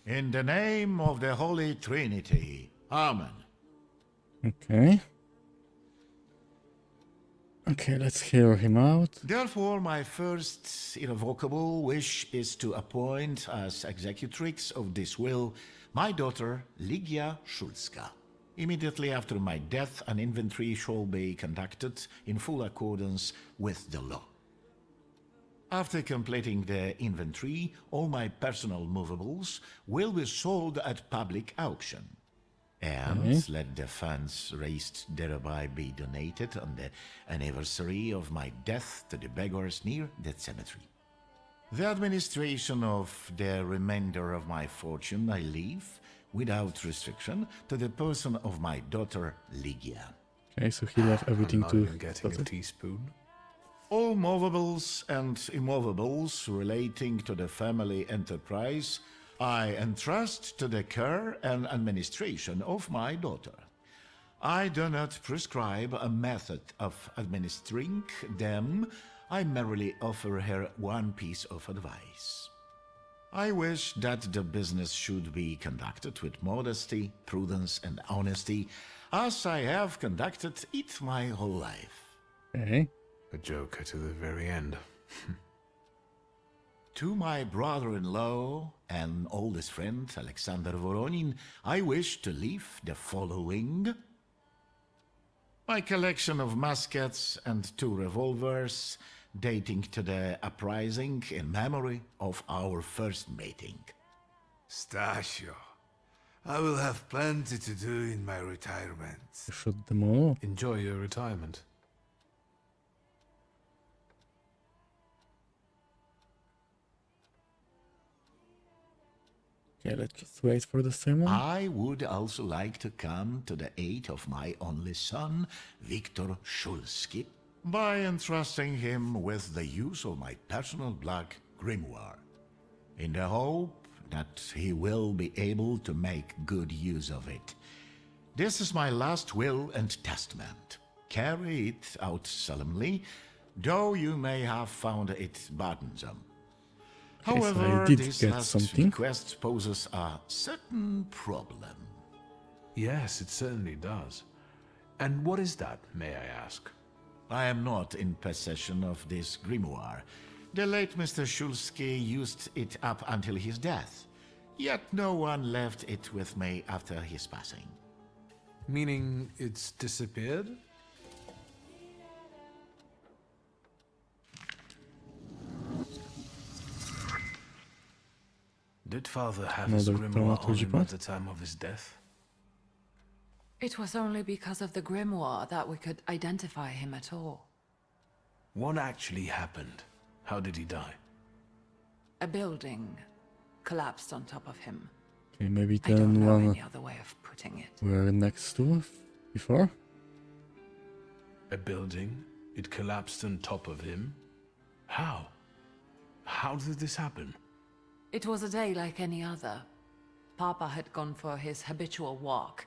In the name of the Holy Trinity. Amen.
Okay. Okay, let's hear him out.
Therefore, my first irrevocable wish is to appoint as executrix of this will my daughter Lygia Szulska. Immediately after my death, an inventory shall be conducted in full accordance with the law. After completing the inventory, all my personal movables will be sold at public auction. And let the funds raised thereby be donated on the anniversary of my death to the beggars near that cemetery. The administration of the remainder of my fortune I leave, without restriction, to the person of my daughter Lygia.
Okay, so he left everything
I'm
to...
not even getting a teaspoon.
All movables and immovables relating to the family enterprise I entrust to the care and administration of my daughter. I do not prescribe a method of administering them. I merely offer her one piece of advice. I wish that the business should be conducted with modesty, prudence, and honesty, as I have conducted it my whole life.
Okay.
A joker to the very end.
To my brother-in-law and oldest friend, Alexander Voronin, I wish to leave the following. My collection of muskets and 2 revolvers, dating to the uprising in memory of our first meeting.
Stasio, I will have plenty to do in my retirement.
Shoot them all.
Enjoy your retirement.
Okay, let's just wait for the sermon.
I would also like to come to the aid of my only son, Viktor Szulski, by entrusting him with the use of my personal black grimoire, in the hope that he will be able to make good use of it. This is my last will and testament. Carry it out solemnly, though you may have found it burdensome.
Okay, so I
However,
did
this
get
last
something.
request poses a certain problem.
Yes, it certainly does. And what is that, may I ask?
I am not in possession of this grimoire. The late Mr. Szulski used it up until his death, yet no one left it with me after his passing.
Meaning it's disappeared? Did Father have his
Another
grimoire on
Thaumaturge
him
part.
at the time of his death?
It was only because of the grimoire that we could identify him at all.
What actually happened? How did he die?
A building collapsed on top of him.
Okay, maybe
I don't
then
know
one
any other way of putting it.
we're next to before.
A building? It collapsed on top of him? How? How did this happen?
It was a day like any other. Papa had gone for his habitual walk.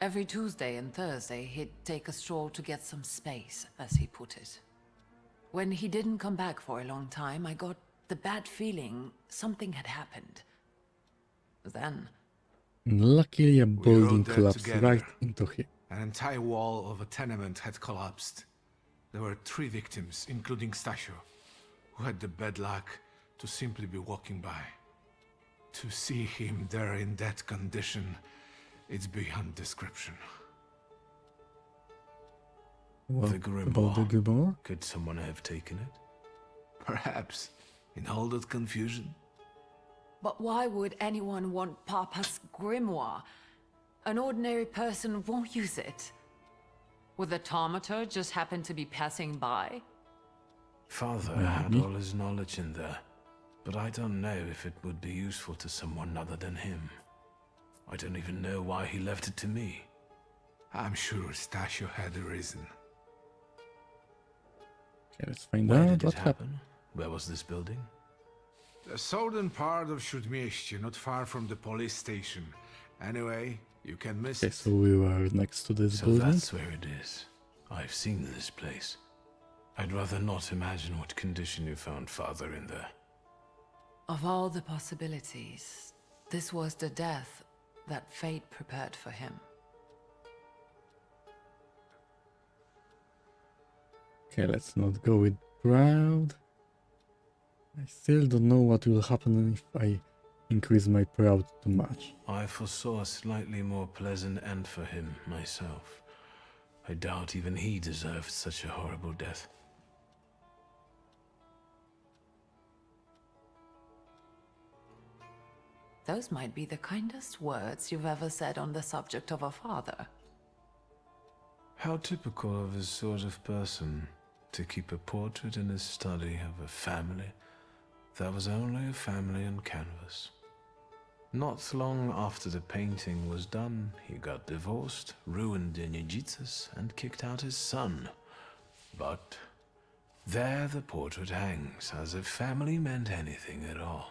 Every Tuesday and Thursday, he'd take a stroll to get some space, as he put it. When he didn't come back for a long time, I got the bad feeling something had happened. Then...
Luckily, a
We
building
rode there
collapsed
together.
right into him.
An entire wall of a tenement had collapsed. There were 3 victims, including Stasio, who had the bad luck to simply be walking by. To see him there in that condition, it's beyond description.
What
The
about the
grimoire.
grimoire?
Could someone have taken it?
Perhaps, in all that confusion.
But why would anyone want Papa's grimoire? An ordinary person won't use it. Would the Thaumaturge just happen to be passing by?
Father had all his knowledge in there, but I don't know if it would be useful to someone other than him. I don't even know why he left it to me.
I'm sure Stasio had a reason.
Okay, let's find
Where
out
did
what
it
happened.
happen? Where was this building?
The southern part of Śródmieście, not far from the police station. Anyway, you can miss
Okay,
it.
so we were next to this
So
building.
that's where it is. I've seen this place. I'd rather not imagine what condition you found Father in there.
Of all the possibilities, this was the death that fate prepared for him.
Okay, let's not go with proud. I still don't know what will happen if I increase my proud too much.
I foresaw a slightly more pleasant end for him myself. I doubt even he deserved such a horrible death.
Those might be the kindest words you've ever said on the subject of a father.
How typical of his sort of person to keep a portrait in his study of a family that was only a family on canvas. Not long after the painting was done, he got divorced, ruined the Nijitas, and kicked out his son. But there the portrait hangs, as if family meant anything at all.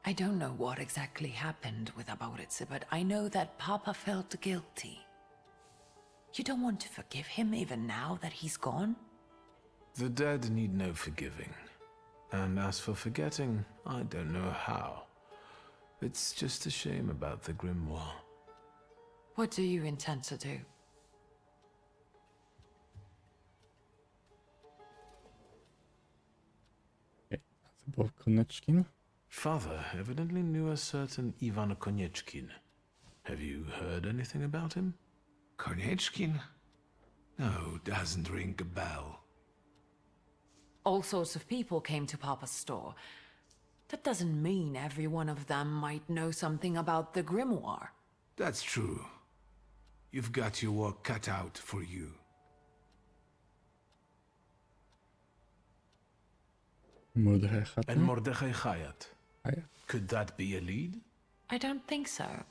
I don't know what exactly happened with Aboritse, but I know that Papa felt guilty. You don't want to forgive him even now that he's gone?
The dead need no forgiving. And as for forgetting, I don't know how. It's just a shame about the grimoire.
What do you intend to do?
Okay, that's about Konechkin.
Father evidently knew a certain Ivan Konieczkin. Have you heard anything about him?
Konieczkin? No, doesn't ring a bell.
All sorts of people came to Papa's store. That doesn't mean every one of them might know something about the grimoire.
That's true. You've got your work cut out for you.
Mordechai
And
Chatan.
Mordechai Chayat.
Chayat.
Could that be a lead?
I don't think so.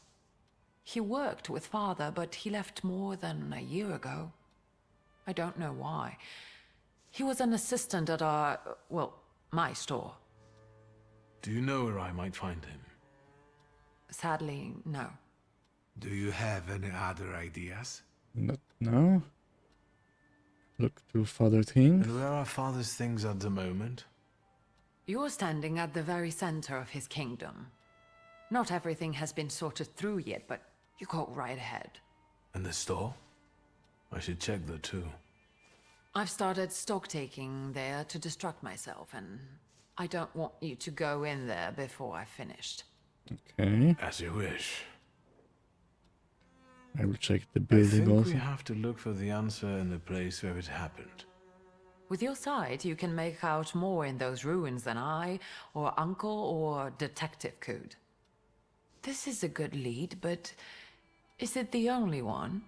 He worked with Father, but he left more than a year ago. I don't know why. He was an assistant at our, well, my store.
Do you know where I might find him?
Sadly, no.
Do you have any other ideas?
Not now. Look to Father things.
And where are Father's things at the moment?
You're standing at the very center of his kingdom. Not everything has been sorted through yet, but you go right ahead.
And the store? I should check that too.
I've started stock-taking there to distract myself, and I don't want you to go in there before I've finished.
Okay.
As you wish.
I will check the
I
building
think
also.
we have to look for the answer in the place where it happened.
With your sight, you can make out more in those ruins than I, or Uncle, or Detective could. This is a good lead, but is it the only one?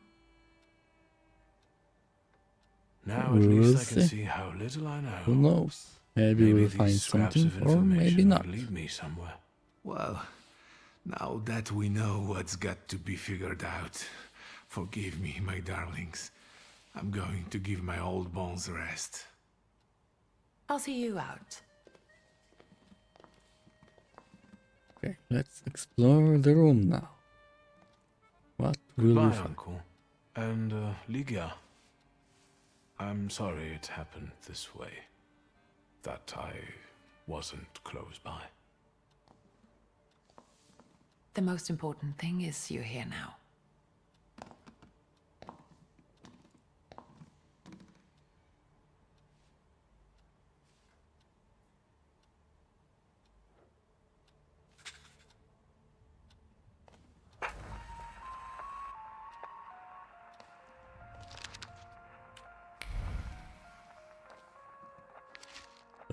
Now
We
at
will
least I can
see.
see how little I know.
Who knows? Maybe we'll
these
find
scraps
something,
of
or maybe
information
not.
will lead me somewhere.
Well, now that we know what's got to be figured out, forgive me, my darlings. I'm going to give my old bones a rest.
I'll see you out.
Okay, let's explore the room now. What will we
Goodbye,
find?
Uncle. And, Ligia. I'm sorry it happened this way. That I wasn't close by.
The most important thing is you're here now.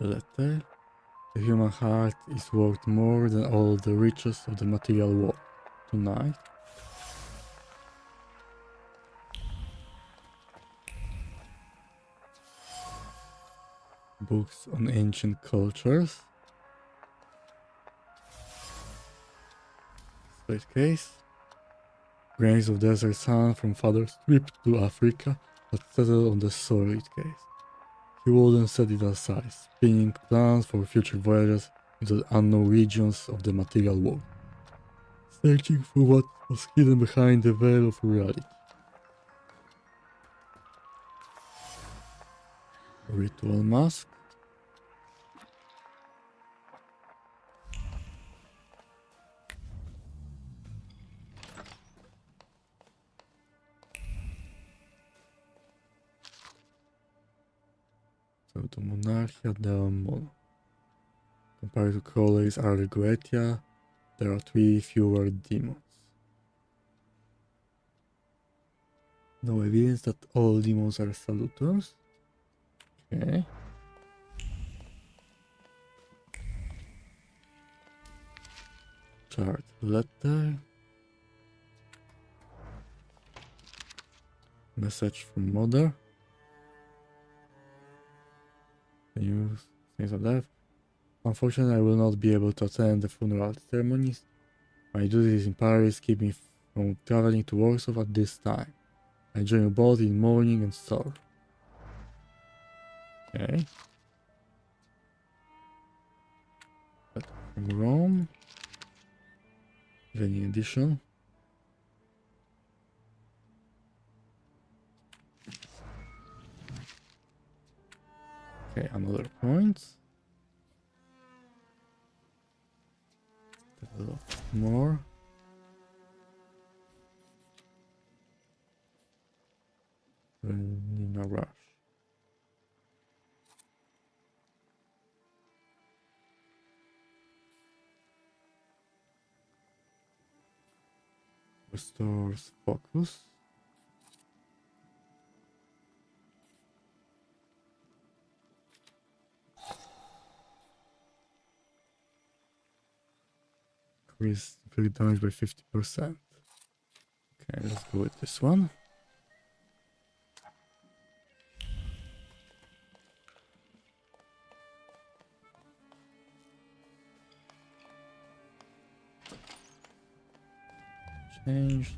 Letter. The human heart is worth more than all the riches of the material world. Tonight. Books on ancient cultures. Straight case. Grains of desert sand from father's trip to Africa that settled on the soil case. He wouldn't set it aside, spinning plans for future voyages into the unknown regions of the material world, searching for what was hidden behind the veil of reality. Ritual mask. Pseudomonarchia Deamon. Compared to Crowley's Arguetia, there are 3 fewer demons. No evidence that all demons are salutors. Okay. Chart letter. Message from mother. News, things of death. Unfortunately, I will not be able to attend the funeral ceremonies. My duties in Paris keep me from traveling to Warsaw at this time. I join you both in mourning and sorrow. Okay. Letter from Rome. Any edition. Okay, another point. A lot more. In a rush. Restores focus. Increase crit damage by 50%. Okay, let's go with this one. Change.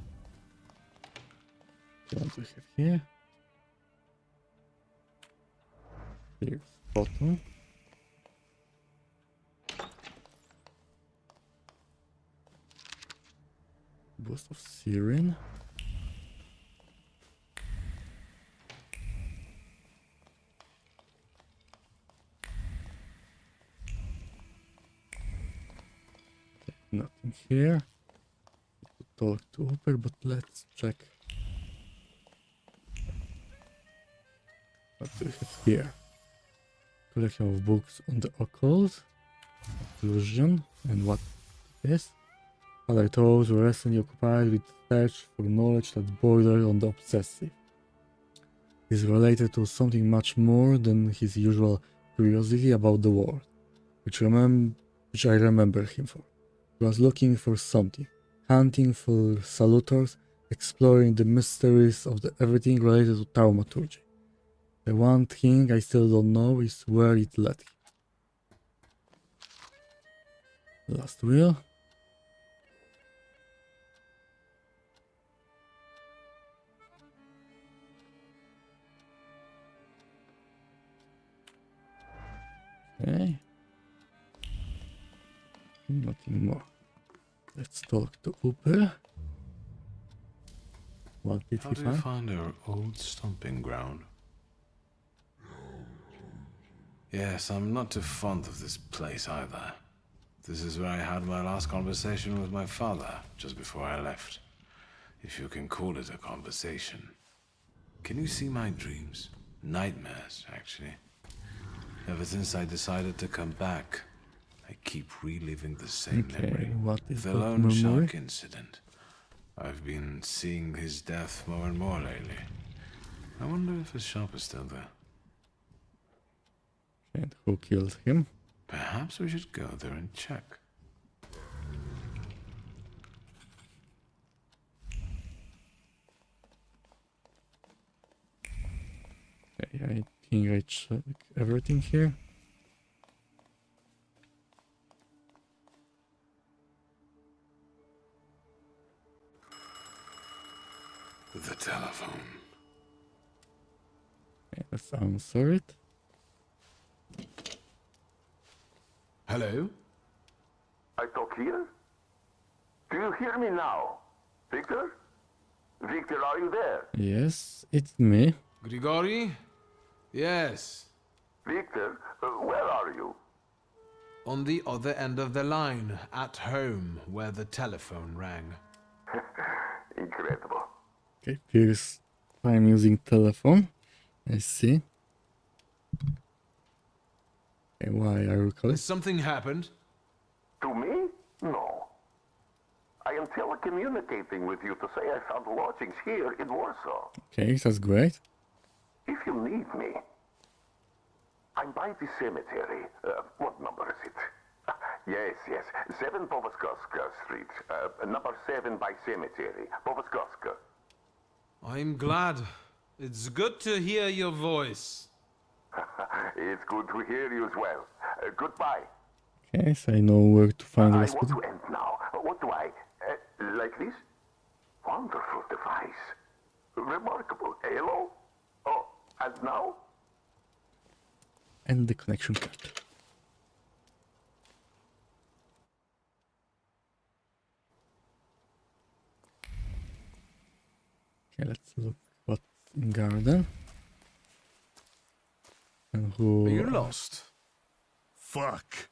What do we have here? Here's bottom. Boost of Siren. Nothing here. Talk to Hooper, but let's check what do we have here. Collection of books on the occult, illusion, and what it is. Other thoughts were recently occupied with search for knowledge that bordered on the obsessive. is related to something much more than his usual curiosity about the world, which I remember him for. He was looking for something, hunting for salutors, exploring the mysteries of everything related to Thaumaturge. The one thing I still don't know is where it led him. Last wheel. Okay. Nothing more. Let's talk to Uber. What did
How
he
do you
find?
find our old stomping ground? Yes, I'm not too fond of this place either. This is where I had my last conversation with my father, just before I left. If you can call it a conversation. Can you see my dreams? Nightmares, actually. Ever since I decided to come back, I keep reliving the same memory.
What is
The
that
lone
memory?
shark incident. I've been seeing his death more and more lately. I wonder if his shop is still there.
And who killed him?
Perhaps we should go there and check.
Okay, I think I checked everything here.
The telephone.
Okay, let's answer it.
Hello?
I talk here? Do you hear me now? Victor? Victor, are you there?
Yes, it's me.
Grigori? Yes.
Victor, where are you?
On the other end of the line, at home, where the telephone rang.
Incredible.
Okay, first time using telephone. I see. Okay, why are you calling?
Has something happened?
To me? No. I am telecommunicating with you to say I found lodgings here in Warsaw.
Okay, that's great.
If you need me, I'm by the cemetery. What number is it? Yes. 7 Povoskoska Street. Number 7 by cemetery. Povoskoska.
I'm glad. It's good to hear your voice.
It's good to hear you as well. Goodbye.
Okay, so I know where to find the
I want
hospital.
to end now. What do I... like this? Wonderful device. Remarkable. Hello? Oh, and now?
And the connection cut. Okay, let's look what's in garden. And who...
Are you lost? Fuck.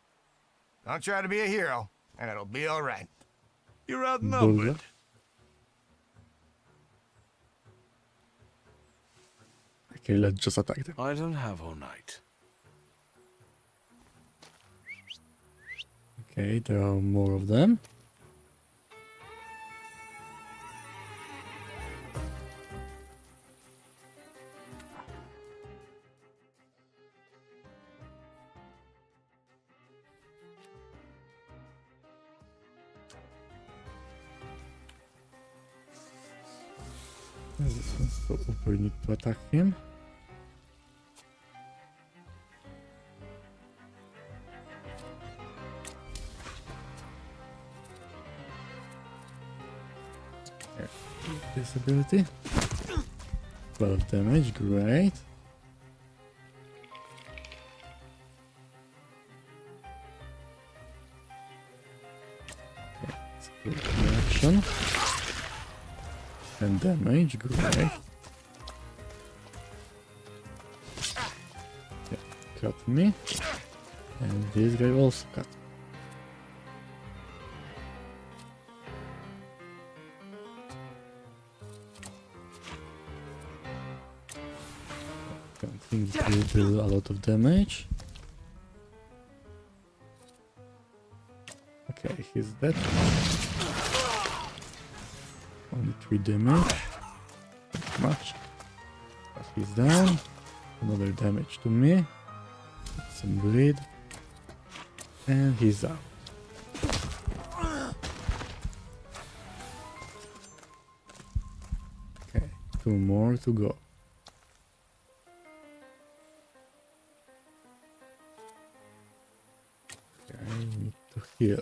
Don't try to be a hero, and it'll be all right. You're outnumbered.
Okay, let's just attack them.
I don't have all night.
Okay, there are more of them. This one, so we need to attack him. This ability. 12 damage, great. Okay, let's go to action. And damage, great. Okay, cut me. And this guy also cut. I think it will do a lot of damage. Okay, he's dead. Only 3 damage. Not much. But He's down. Another damage to me. Some bleed. And he's out. Okay, 2 more to go. Okay, I need to heal.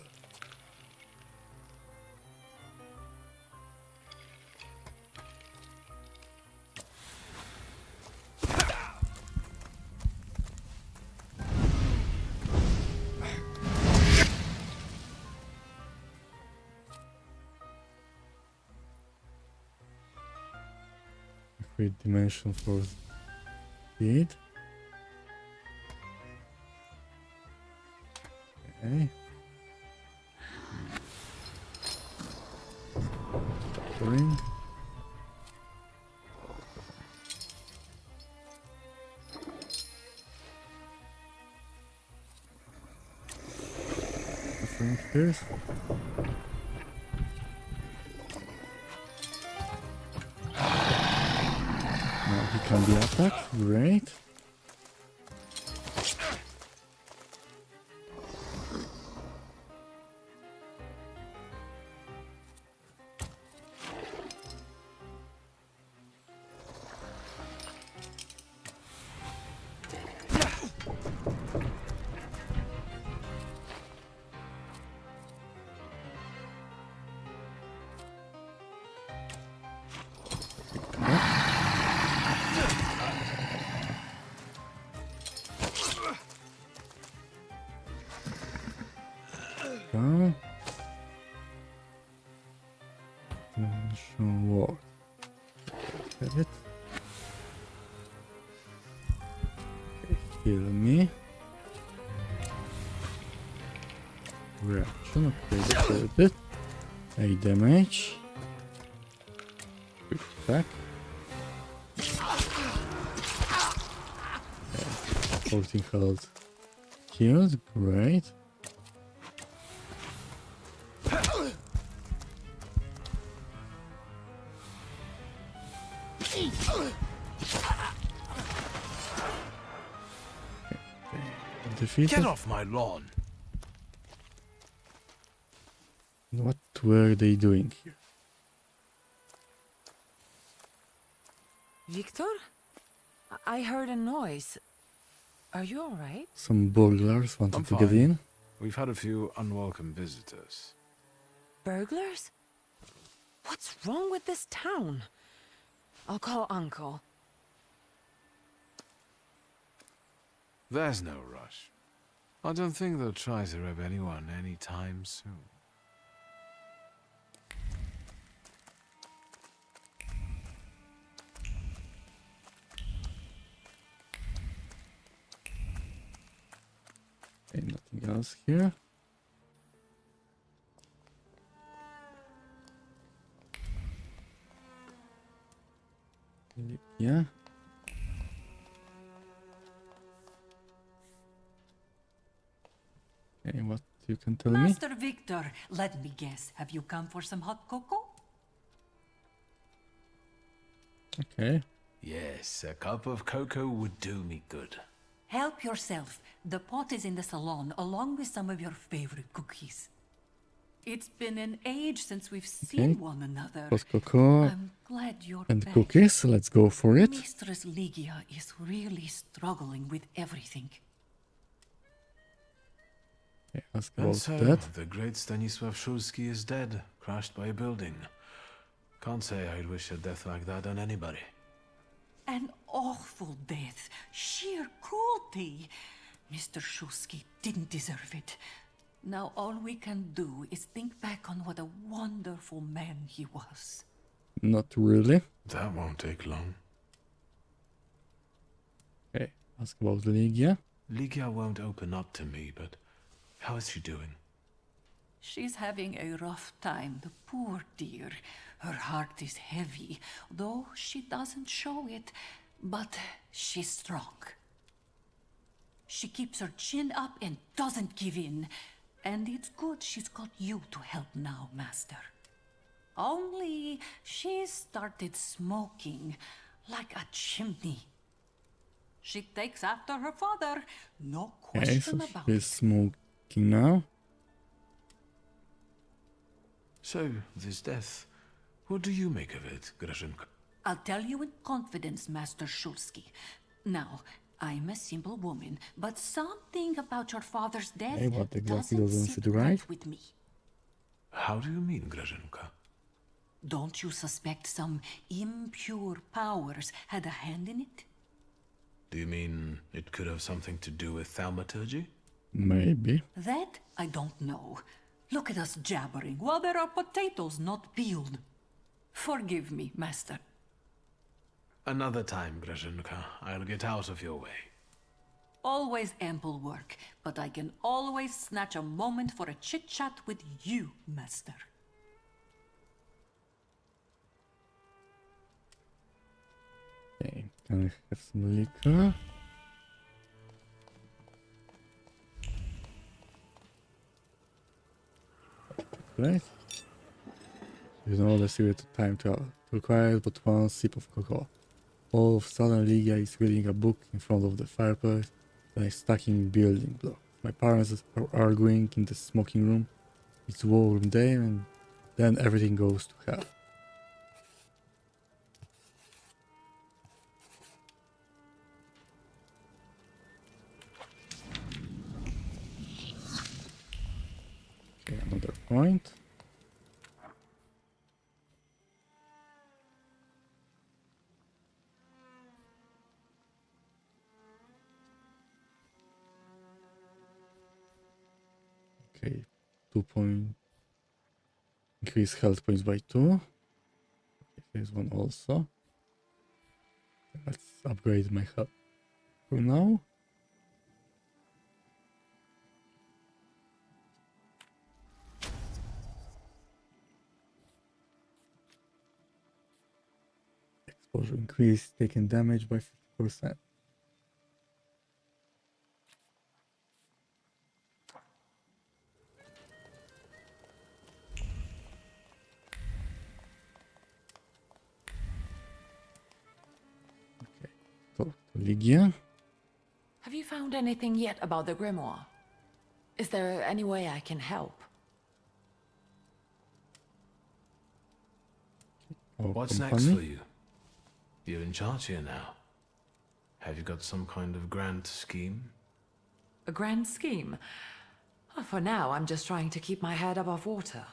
Dimension for speed. Okay. Ring. Nothing here. He can be attacked, great. Go. Dimension wall. Have it. Okay, heal me. Reaction, okay, that's it. 8 damage. Quick attack. Okay. 14 health. Healed, great. Defeated.
Get off my lawn!
What were they doing here?
Victor? I heard a noise. Are you alright?
Some burglars wanted
I'm
to get
fine.
in.
We've had a few unwelcome visitors.
Burglars? What's wrong with this town? I'll call Uncle.
There's no rush. I don't think they'll try to rob anyone anytime soon.
Okay, nothing else here. Yeah. Okay, what you can tell me?
Master Victor, let me guess. Have you come for some hot cocoa?
Okay.
Yes, a cup of cocoa would do me good.
Help yourself. The pot is in the salon, along with some of your favorite cookies. It's been an age since we've seen one another.
Hot cocoa
I'm glad you're
and
back.
cookies. Let's go for it.
Mistress Ligia is really struggling with everything.
Okay, ask
And
about
so,
that.
the great Stanisław Szulski is dead, crushed by a building. Can't say I'd wish a death like that on anybody.
An awful death. Sheer cruelty. Mr. Szulski didn't deserve it. Now all we can do is think back on what a wonderful man he was.
Not really.
That won't take long.
Okay, ask about Ligia.
Ligia won't open up to me, but how is she doing?
She's having a rough time, the poor dear. Her heart is heavy, though she doesn't show it. But she's strong. She keeps her chin up and doesn't give in. And it's good she's got you to help now, Master. Only she's started smoking. like a chimney. She takes after her father, no
Okay, so
question about
he's smoking now.
So, this death, what do you make of it, Grażynka?
I'll tell you in confidence, Master Shulsky. Now, I'm a simple woman, but something about your father's death
Hey, what exactly
doesn't
doesn't
sit
sit right?
with me.
How do you mean, Grażynka?
Don't you suspect some impure powers had a hand in it?
Do you mean it could have something to do with thaumaturgy?
Maybe.
That I don't know. Look at us jabbering while there are potatoes not peeled. Forgive me, Master.
Another time, Grażynka. I'll get out of your way.
Always ample work, but I can always snatch a moment for a chit-chat with you, Master.
Okay, can I have some liquor? Right. There's no other serious time to require but one sip of cocoa. All of a sudden, Ligia is reading a book in front of the fireplace and is stacking building blocks. My parents are arguing in the smoking room. It's war room day and then everything goes to hell. Okay, another point. Okay, 2 point. Increase health points by 2. Okay, here's one also. Let's upgrade my health for now. Exposure increase, taking damage by 50%. So, Ligia.
Have you found anything yet about the grimoire? Is there any way I can help?
What's next for you? You're in charge here now. Have you got some kind of grand scheme?
A grand scheme? Oh, for now, I'm just trying to keep my head above water.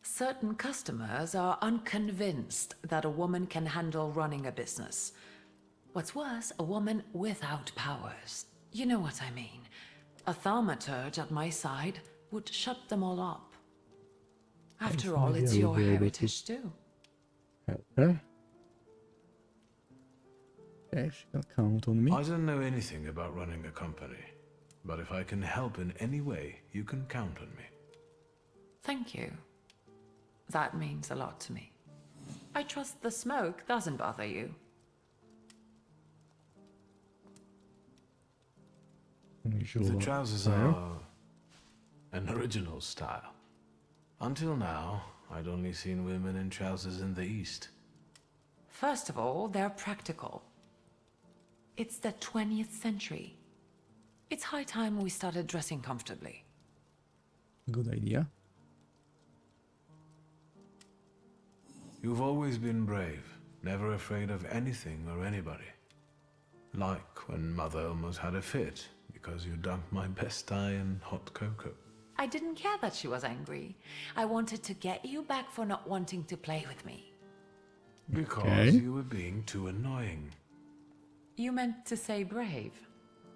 Certain customers are unconvinced that a woman can handle running a business. What's worse, a woman without powers. You know what I mean. A thaumaturge at my side would shut them all up. After all, it's your heritage too.
Help her. Okay, she can count on me.
I don't know anything about running a company, but if I can help in any way, you can count on me.
Thank you. That means a lot to me. I trust the smoke doesn't bother you.
The trousers are an original style. Until now, I'd only seen women in trousers in the East.
First of all, they're practical. It's the 20th century. It's high time we started dressing comfortably.
Good idea.
You've always been brave, never afraid of anything or anybody. Like when Mother almost had a fit because you dunked my best tie in hot cocoa.
I didn't care that she was angry. I wanted to get you back for not wanting to play with me.
Because you were being too annoying.
You meant to say brave.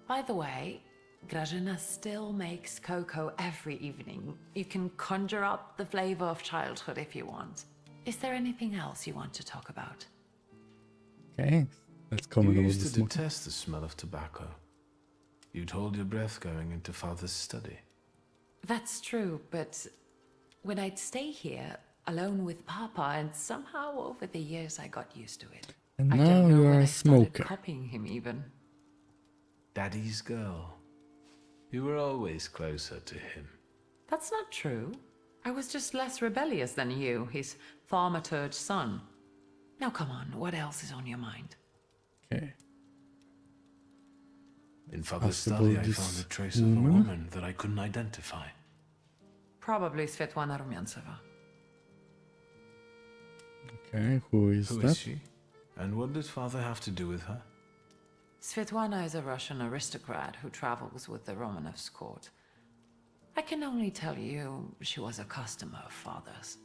By the way, Grażyna still makes cocoa every evening. You can conjure up the flavor of childhood if you want. Is there anything else you want to talk about?
Okay, let's comment
You
about
used
the
to
smoke.
detest the smell of tobacco. You'd hold your breath going into Father's study.
That's true, but when I'd stay here, alone with Papa, and somehow over the years I got used to it.
And
I
now
don't know
you
when
are
I
a
started
smoker.
copying him even.
Daddy's girl. You were always closer to him.
That's not true. I was just less rebellious than you, his Thaumaturge son. Now come on, what else is on your mind?
Okay.
In Father's
Ask about
study, I
this
found a trace of a
woman.
woman that I couldn't identify.
Probably Svetlana Rumyantseva.
Okay, who is
Who
that?
is she? And what does Father have to do with her?
Svetlana is a Russian aristocrat who travels with the Romanovs' court. I can only tell you she was a customer of Father's.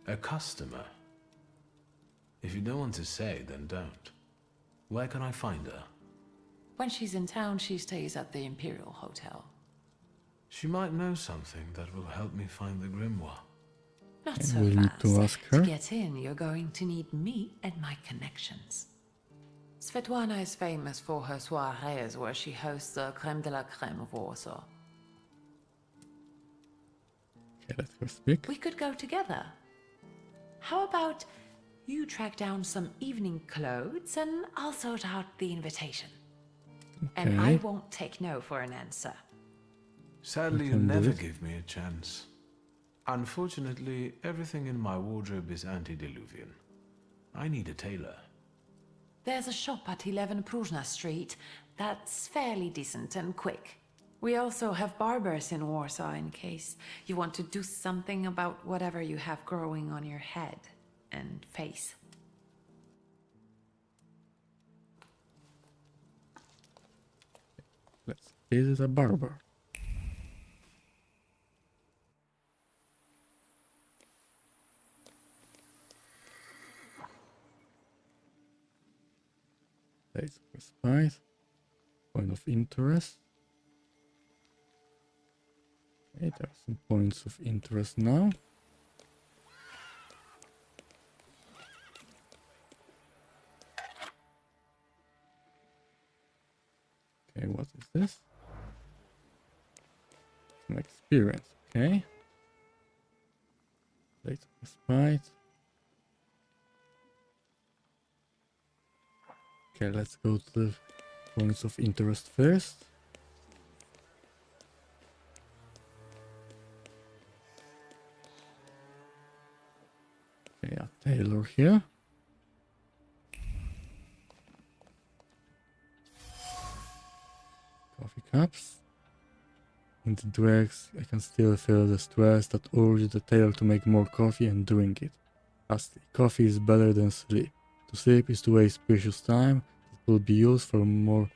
A customer? If you don't want to say, then don't. Where can I find her?
When she's in town, she stays at the Imperial Hotel.
She might know something that will help me find the grimoire.
Not so
we need
fast.
to ask her.
To get in, you're going to need me and my connections. Svetlana is famous for her soirees where she hosts the creme de la creme of Warsaw.
Okay, let her speak.
We could go together. How about you track down some evening clothes and I'll sort out the invitation? And I
Okay.
won't take no for an answer.
Sadly, you
can do
never
it.
give me a chance. Unfortunately, everything in my wardrobe is antediluvian. I need a tailor.
There's a shop at 11 Pruzhna Street that's fairly decent and quick. We also have barbers in Warsaw in case you want to do something about whatever you have growing on your head and face.
Let's visit a barber. Place of spice. Point of interest. Okay, there are some points of interest now. Okay, what is this? Some experience, okay. Place of spice. Okay, let's go to the points of interest first. Okay, a tailor here. Coffee cups. In the dregs, I can still feel the stress that urges the tailor to make more coffee and drink it. Asti, coffee is better than sleep. To sleep is to waste precious time that will be used for more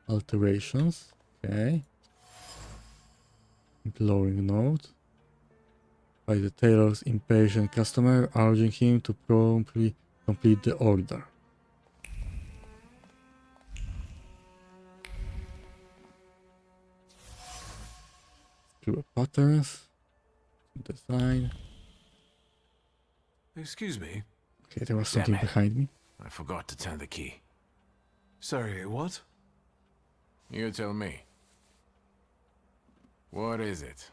alterations. Okay. Imploring note. By the tailor's impatient customer, urging him to promptly complete the order. Screw patterns. Design.
Excuse me.
Okay, there was
Damn
something
it.
behind me.
I forgot to turn the key. Sorry, what?
You tell me. What is it?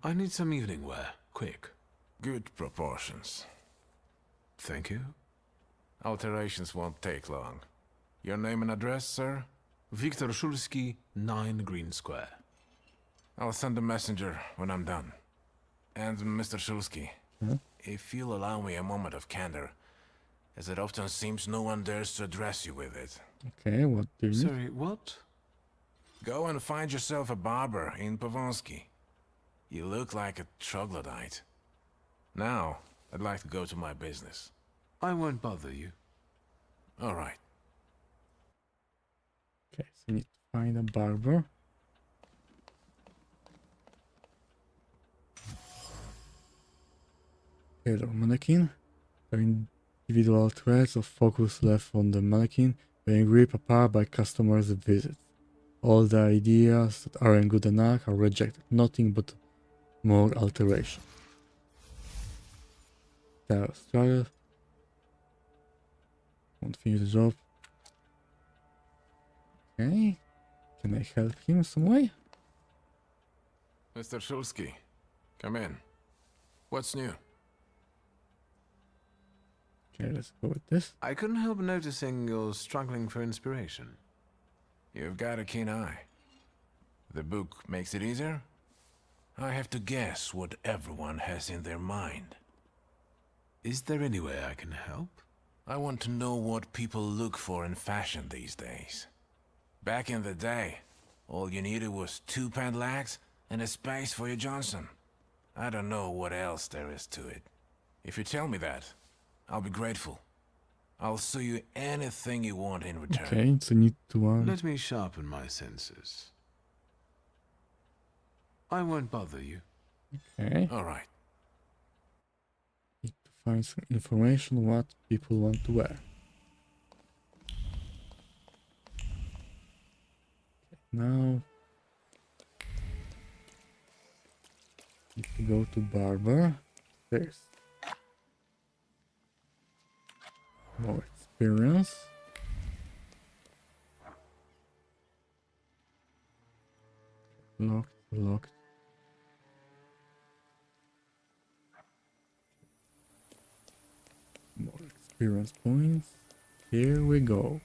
I need some evening wear, quick.
Good proportions.
Thank you.
Alterations won't take long. Your name and address, sir?
Viktor Szulski, 9 Green Square.
I'll send a messenger when I'm done. And Mr. Szulski, if you'll allow me a moment of candor, as it often seems no one dares to address you with it.
Okay, what do you need?
Sorry, what?
Go and find yourself a barber in Pavonsky. You look like a troglodyte. Now, I'd like to go to my business.
I won't bother you.
All right.
Okay, so you need to find a barber. Tailor mannequin. There are individual threads of focus left on the mannequin being ripped apart by customers' visits. All the ideas that aren't good enough are rejected. Nothing but more alteration. There are struggles. Won't finish the job. Okay. Can I help him some way?
Mr. Szulski, come in. What's new?
Okay, let's go with this.
I couldn't help noticing you're struggling for inspiration.
You've got a keen eye. The book makes it easier? I have to guess what everyone has in their mind.
Is there any way I can help?
I want to know what people look for in fashion these days. Back in the day, all you needed was 2 padlocks and a space for your Johnson. I don't know what else there is to it. If you tell me that, I'll be grateful. I'll sew you anything you want in return.
Okay, it's a need to one.
Let me sharpen my senses. I won't bother you.
Okay.
All right.
Need to find some information what people want to wear. Okay, now need to go to barber. There's more experience. Locked. More experience points. Here we go.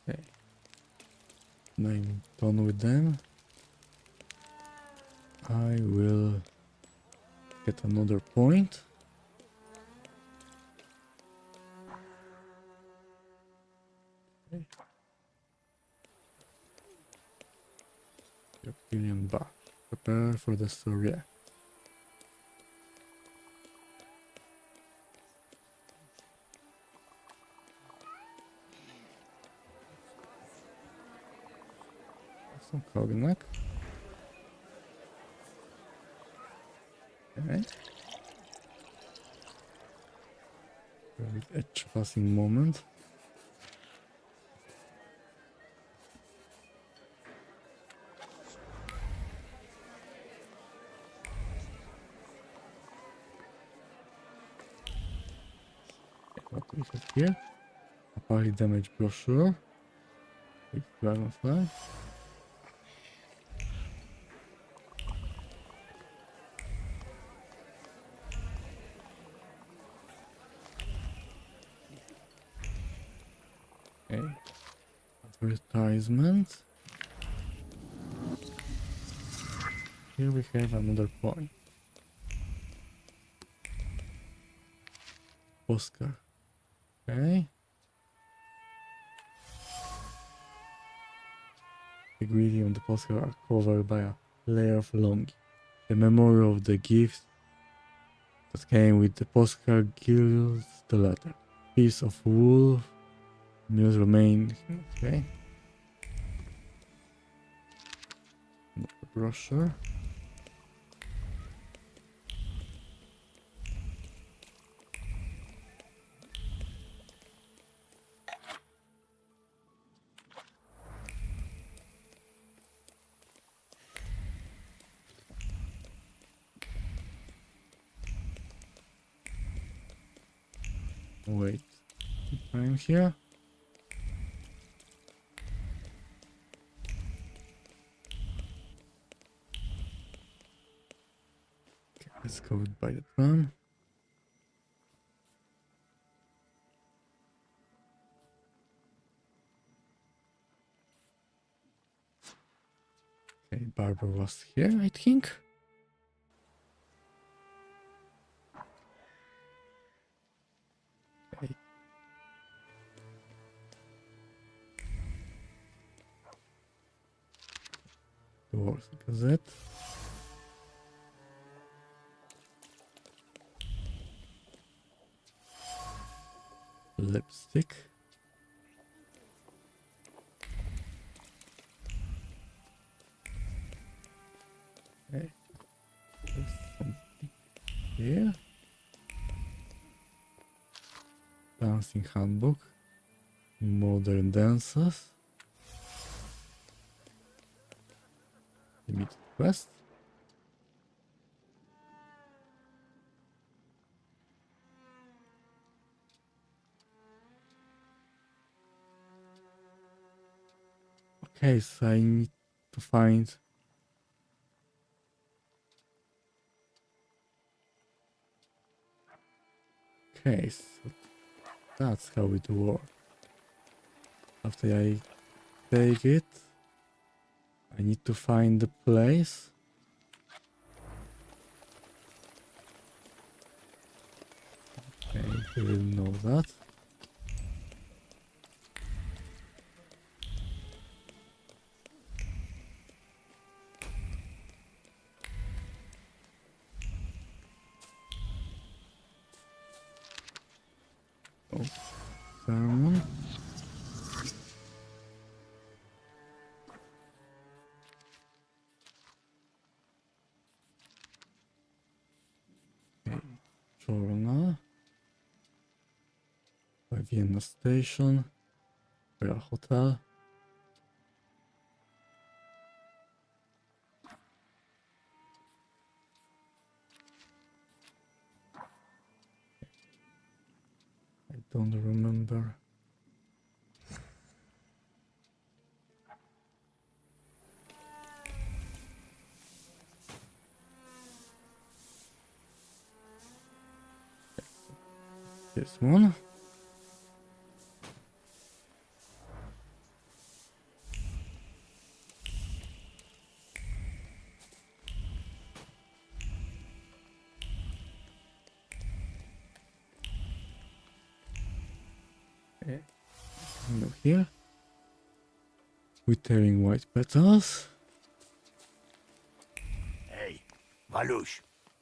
Okay. Now I'm done with them. I will get another point. Okay. Opinion back. Prepare for the story. Some cognac. Okay. Very edge passing moment. What do we have here? A party damage brochure. With dragonfly. Okay. Advertisement. Here we have another point. Oscar. Okay. The greeting of the postcard are covered by a layer of longi. The memory of the gifts that came with the postcard gilds the letter. Piece of wool. News remain. Okay. Another brochure. Wait, I'm here. Okay, let's go by the tram. Okay, Barbara was here, I think. Okay. The Warsaw Gazette. Lipstick. Okay. There's something here. Dancing handbook. Modern dances. Limited quest. Okay, so I need to find Okay, so that's how it works. After I take it, I need to find the place. Okay, we will know that. Oh, sermon. Okay, journal. By Vienna Station. By a hotel. I don't remember. This one. Okay. Look here. Withering white petals.
Hey, Valush,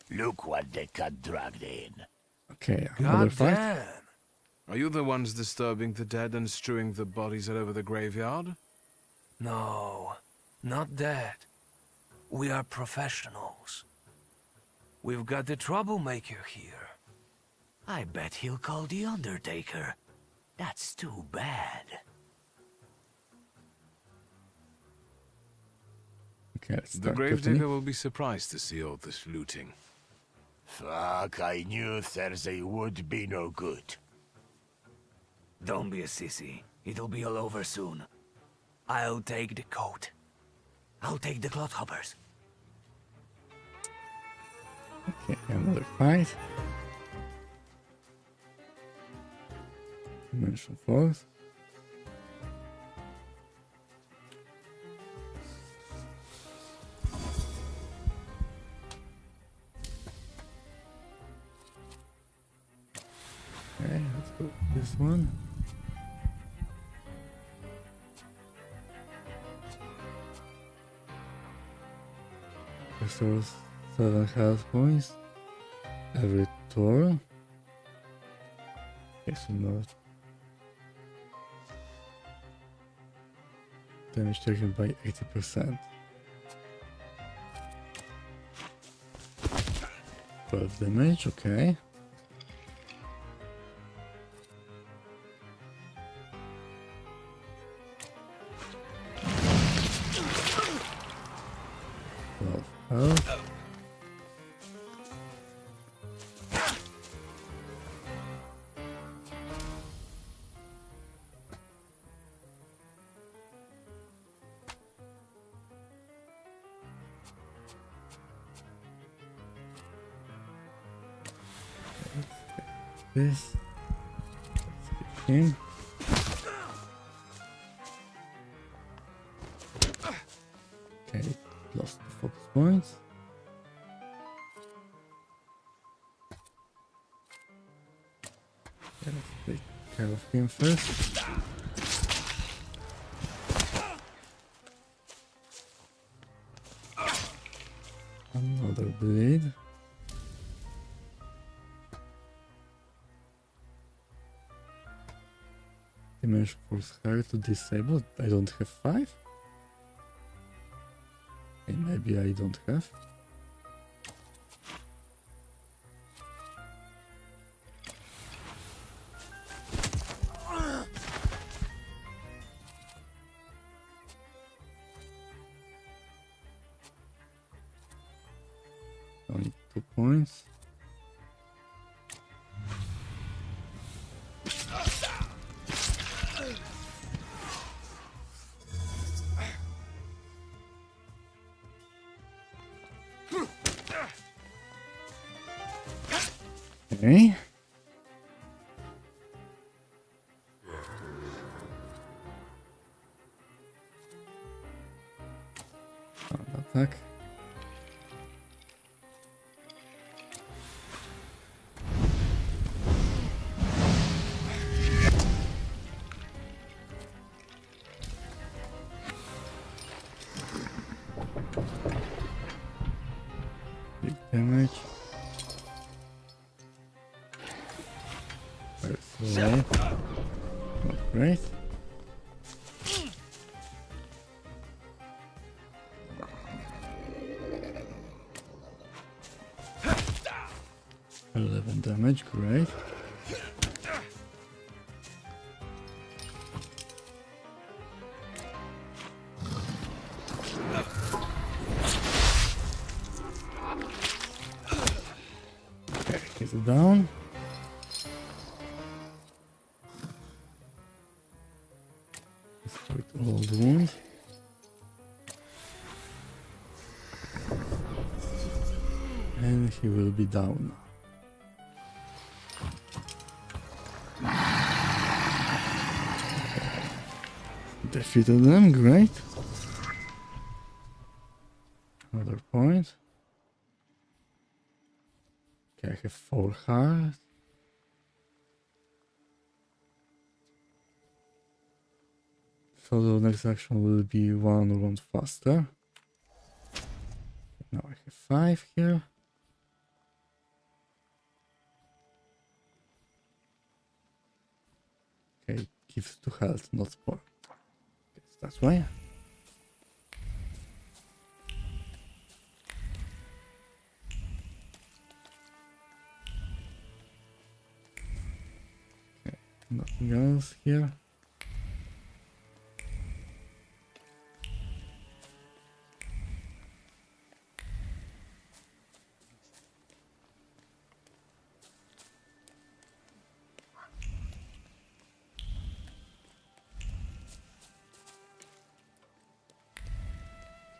look what they got dragged in.
Okay, another
God
fight.
damn. Are you the ones disturbing the dead and strewing the bodies all over the graveyard?
No, not that. We are professionals. We've got the troublemaker here.
I bet he'll call the Undertaker. That's too bad.
Okay, let's
The
start
gravedigger
cutting.
will be surprised to see all this looting.
Fuck, I knew Thursday would be no good.
Don't be a sissy. It'll be all over soon. I'll take the coat. I'll take the clothoppers.
Okay, another fight. Dimension force. Okay, let's go with this one. Restores 7 health points every turn. Okay, so not damage taken by 80%. 12 damage, okay. Health. This. Let's hit him. Okay, lost the focus points. Okay, let's take care of him first. Another blade. Dimension force hard to disable. I don't have 5. Okay, maybe I don't have. Only 2 points. Okay. damage. Very slow. Not great. Damage, great. Okay, he's down. With all the wounds. And he will be down. Defeated them, great. Another point. Okay, I have 4 hearts. So the next action will be 1 round faster. Now I have 5 here. Okay, gives 2 health, not spoil. That's why. Okay, nothing else here.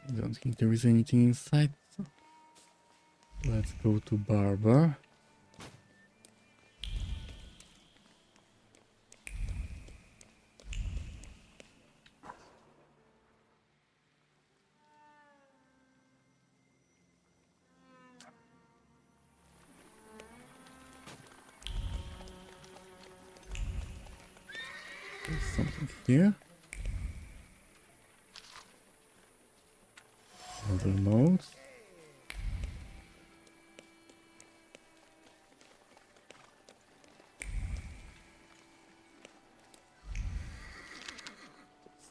I don't think there is anything inside. So let's go to Barber. There's something here. Other notes.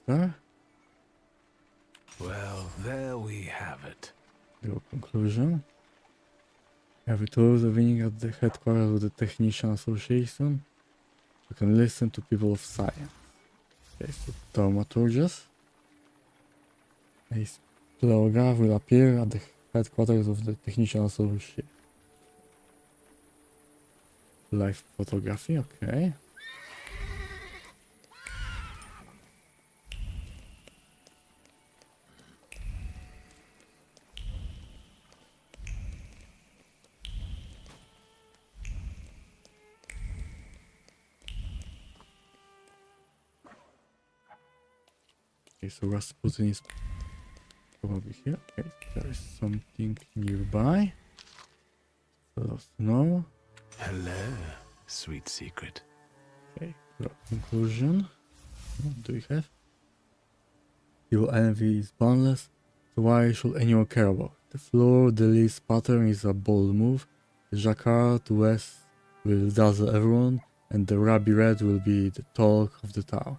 There.
Well, there we have it.
Your conclusion. Every Thursday evening at the headquarters of the Technician Association, you can listen to people of science. Okay, so Thaumaturges. A speleograph will appear at the headquarters of the Technician Association. Live photography, okay. Okay, so Rasputin is probably here. Okay, there is something nearby. So let's know.
Hello, sweet secret.
Okay, conclusion. What do we have? Your envy is boundless, so why should anyone care about? The floor, the least pattern is a bold move. The jacquard to west will dazzle everyone, and the ruby red will be the talk of the town.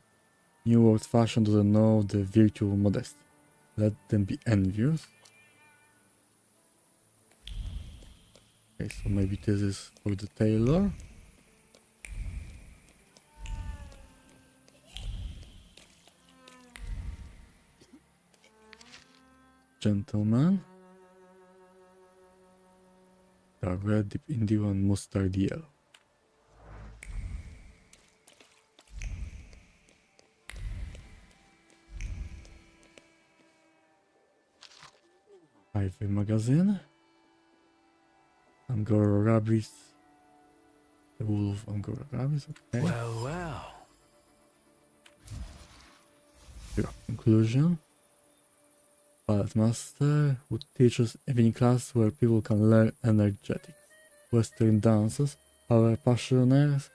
New World fashion doesn't know the virtue of modesty. Let them be envious. Okay, so maybe this is for the tailor. Gentleman. Dark red, deep indigo, and mustard yellow. Ivy magazine. Angora rabbits. The wool of Angora rabbits, okay.
Well, well.
Your conclusion. Ballet master who teaches evening class where people can learn energetics. Western dances, however passionate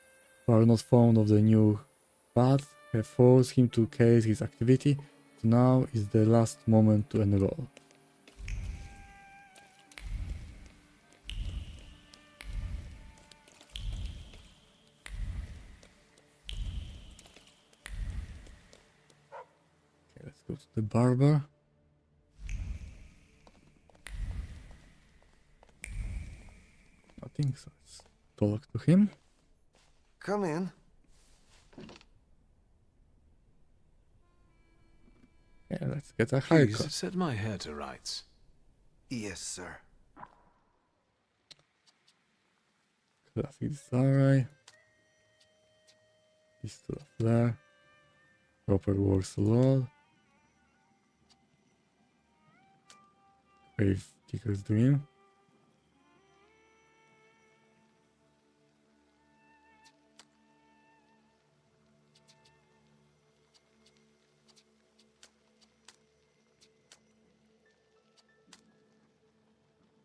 who are not fond of the new path have forced him to case his activity, so now is the last moment to enroll. go to the barber. Nothing, so let's talk to him.
Come in.
Yeah, let's get a
Please
haircut.
set my hair to rights.
Yes, sir.
Classic Sarai. Pistol of flare. Proper Warsaw wall. Grave Digger's Dream.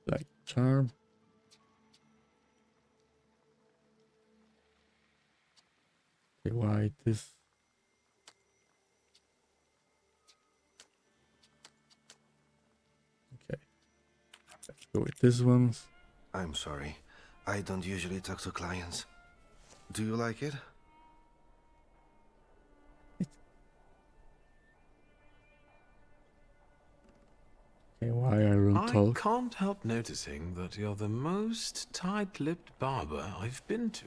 Like charm. Okay, white is okay. Let's go with this ones.
I'm sorry. I don't usually talk to clients. Do you like it?
Okay, why I will
I
talk.
can't help noticing that you're the most tight-lipped barber I've been to.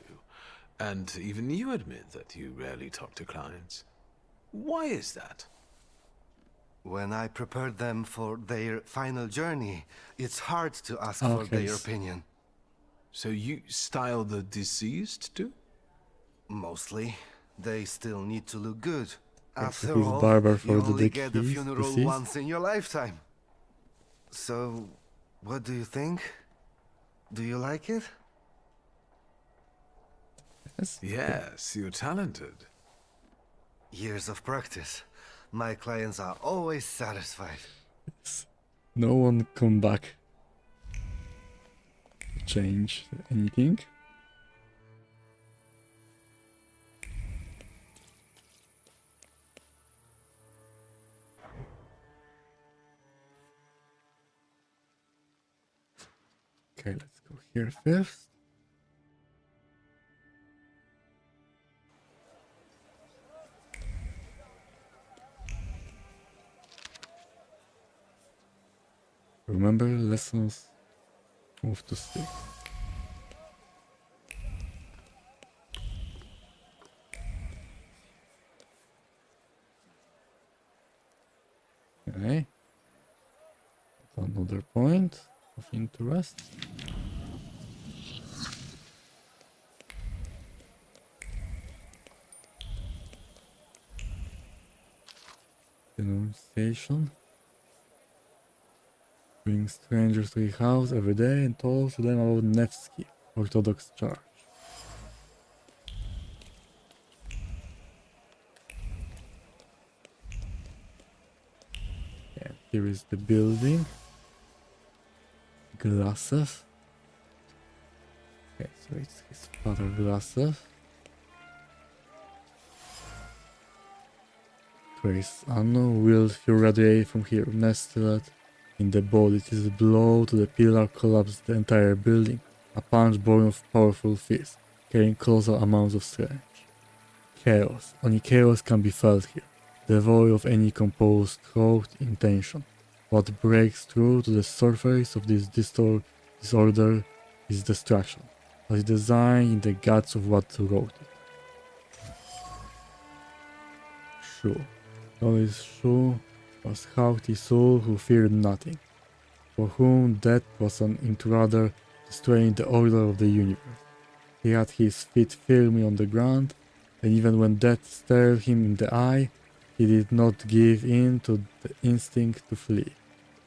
And even you admit that you rarely talk to clients. Why is that?
When I prepared them for their final journey, it's hard to ask for
Okay,
their opinion.
So you style the deceased too?
Mostly. They still need to look good.
Okay,
After
so he's
all,
barber for
you
the
only get the
deceased-
funeral
deceased?
once in your lifetime. So, what do you think? Do you like it?
Yes, you're talented.
Years of practice. My clients are always satisfied.
No one come back to change anything. Okay, let's go here first. Remember lessons. Move to 6. Okay. Another point of interest. Denunciation. Bring strangers to your house every day and talk to them about Nevsky, Orthodox Church. Yeah, here is the building. Glasses. Okay, so it's his father glasses. Trace unknown will feel radiate from here, nestled in the ball. It is a blow to the pillar, collapsed the entire building. A punch born of powerful fist, carrying colossal amounts of strength. Chaos. Only chaos can be felt here, devoid of any composed thought, intention. What breaks through to the surface of this disorder is destruction, as designed in the guts of what wrote it. Shu. Always Shu was haughty soul who feared nothing, for whom death was an intruder destroying the order of the universe. He had his feet firmly on the ground, and even when death stared him in the eye, he did not give in to the instinct to flee.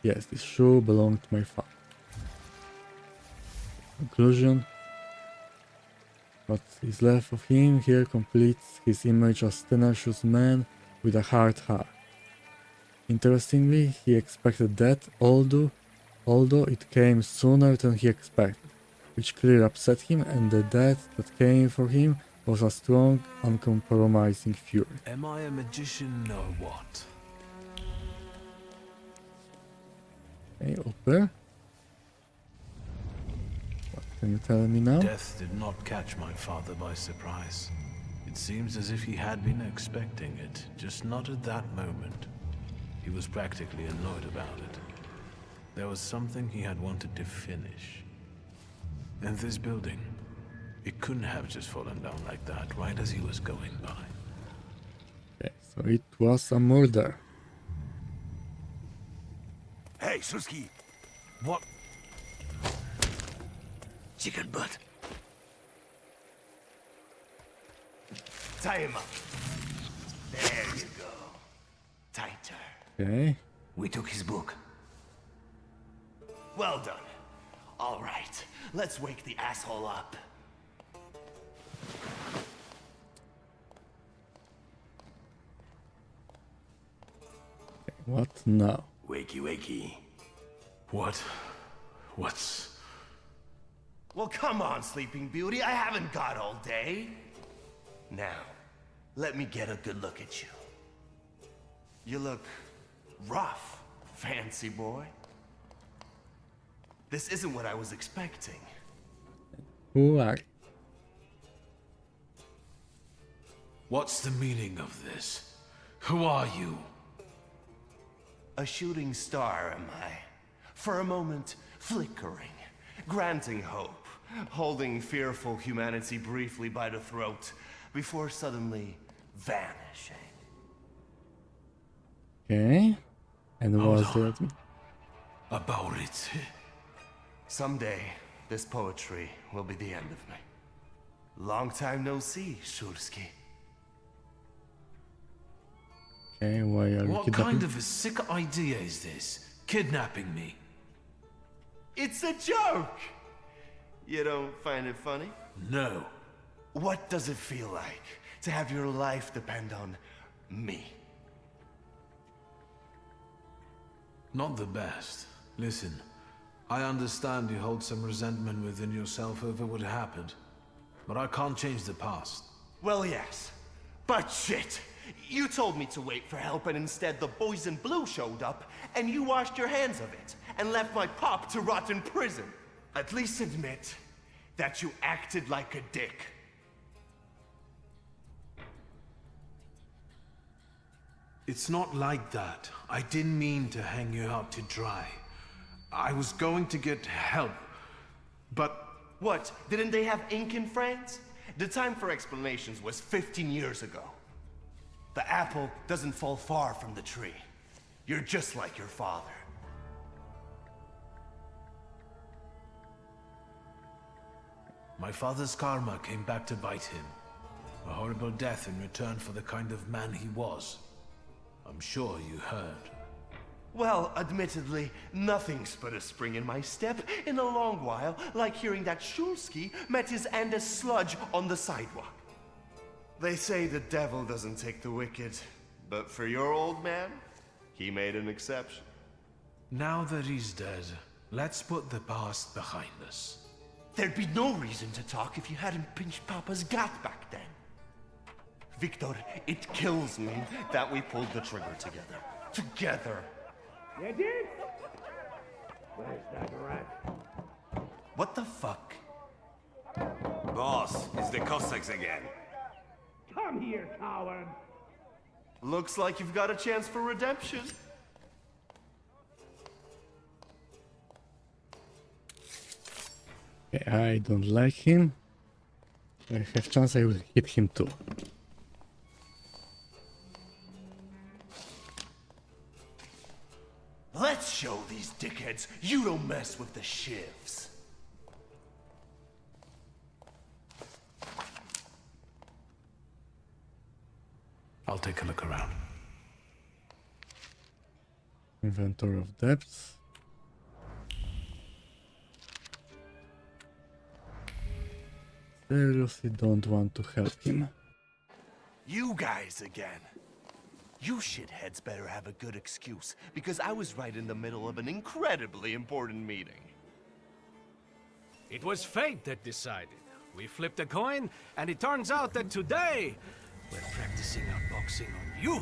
Yes, this Shu belonged to my father. Conclusion. What is left of him here completes his image as tenacious man with a hard heart. Interestingly, he expected death, although it came sooner than he expected, which clearly upset him, and the death that came for him was a strong, uncompromising fury.
Am I a magician or what?
Okay, Upper. What can you tell me now?
Death did not catch my father by surprise. It seems as if he had been expecting it, just not at that moment. He was practically annoyed about it. There was something he had wanted to finish. And this building, it couldn't have just fallen down like that right as he was going by.
Okay, so it was a murder.
Hey, Shulski! What? Chicken butt. Tie him up. There you go. Tighter.
Okay.
We took his book. Well done. All right, let's wake the asshole up.
What now?
Wakey, wakey.
What's...
Well, come on, Sleeping Beauty. I haven't got all day. Now, let me get a good look at you. You look rough, fancy boy. This isn't what I was expecting.
Who are you?
What's the meaning of this? Who are you?
A shooting star, am I? For a moment, flickering, granting hope, holding fearful humanity briefly by the throat, before suddenly vanishing.
Okay. And
Hold
was
on.
it?
About it.
Someday, this poetry will be the end of me. Long time no see, Shulski.
Okay, why are you
What
kidnapping?
kind of a sick idea is this? Kidnapping me?
It's a joke! You don't find it funny?
No.
What does it feel like to have your life depend on me?
Not the best. Listen, I understand you hold some resentment within yourself over what happened, but I can't change the past.
Well, yes. But shit! You told me to wait for help, and instead the boys in blue showed up, and you washed your hands of it, and left my pop to rot in prison. At least admit that you acted like a dick.
It's not like that. I didn't mean to hang you out to dry. I was going to get help, but...
What? Didn't they have ink in France? The time for explanations was 15 years ago. The apple doesn't fall far from the tree. You're just like your father.
My father's karma came back to bite him. A horrible death in return for the kind of man he was. I'm sure you heard.
Well, admittedly, nothing's put a spring in my step in a long while, like hearing that Shulski met his Andes sludge on the sidewalk. They say the devil doesn't take the wicked, but for your old man, he made an exception.
Now that he's dead, let's put the past behind us.
There'd be no reason to talk if you hadn't pinched Papa's gut back then. Victor, it kills me that we pulled the trigger together. Together.
You did? Where's that rat?
What the fuck?
Boss, it's the Cossacks again. Come here, coward.
Looks like you've got a chance for redemption.
Okay, I don't like him. I have chance I will hit him too.
Let's show these dickheads you don't mess with the shivs.
I'll take a look around.
Inventory of depths. Seriously don't want to help him.
You guys again. You shitheads better have a good excuse, because I was right in the middle of an incredibly important meeting.
It was fate that decided. We flipped a coin, and it turns out that today, we're practicing our boxing on you.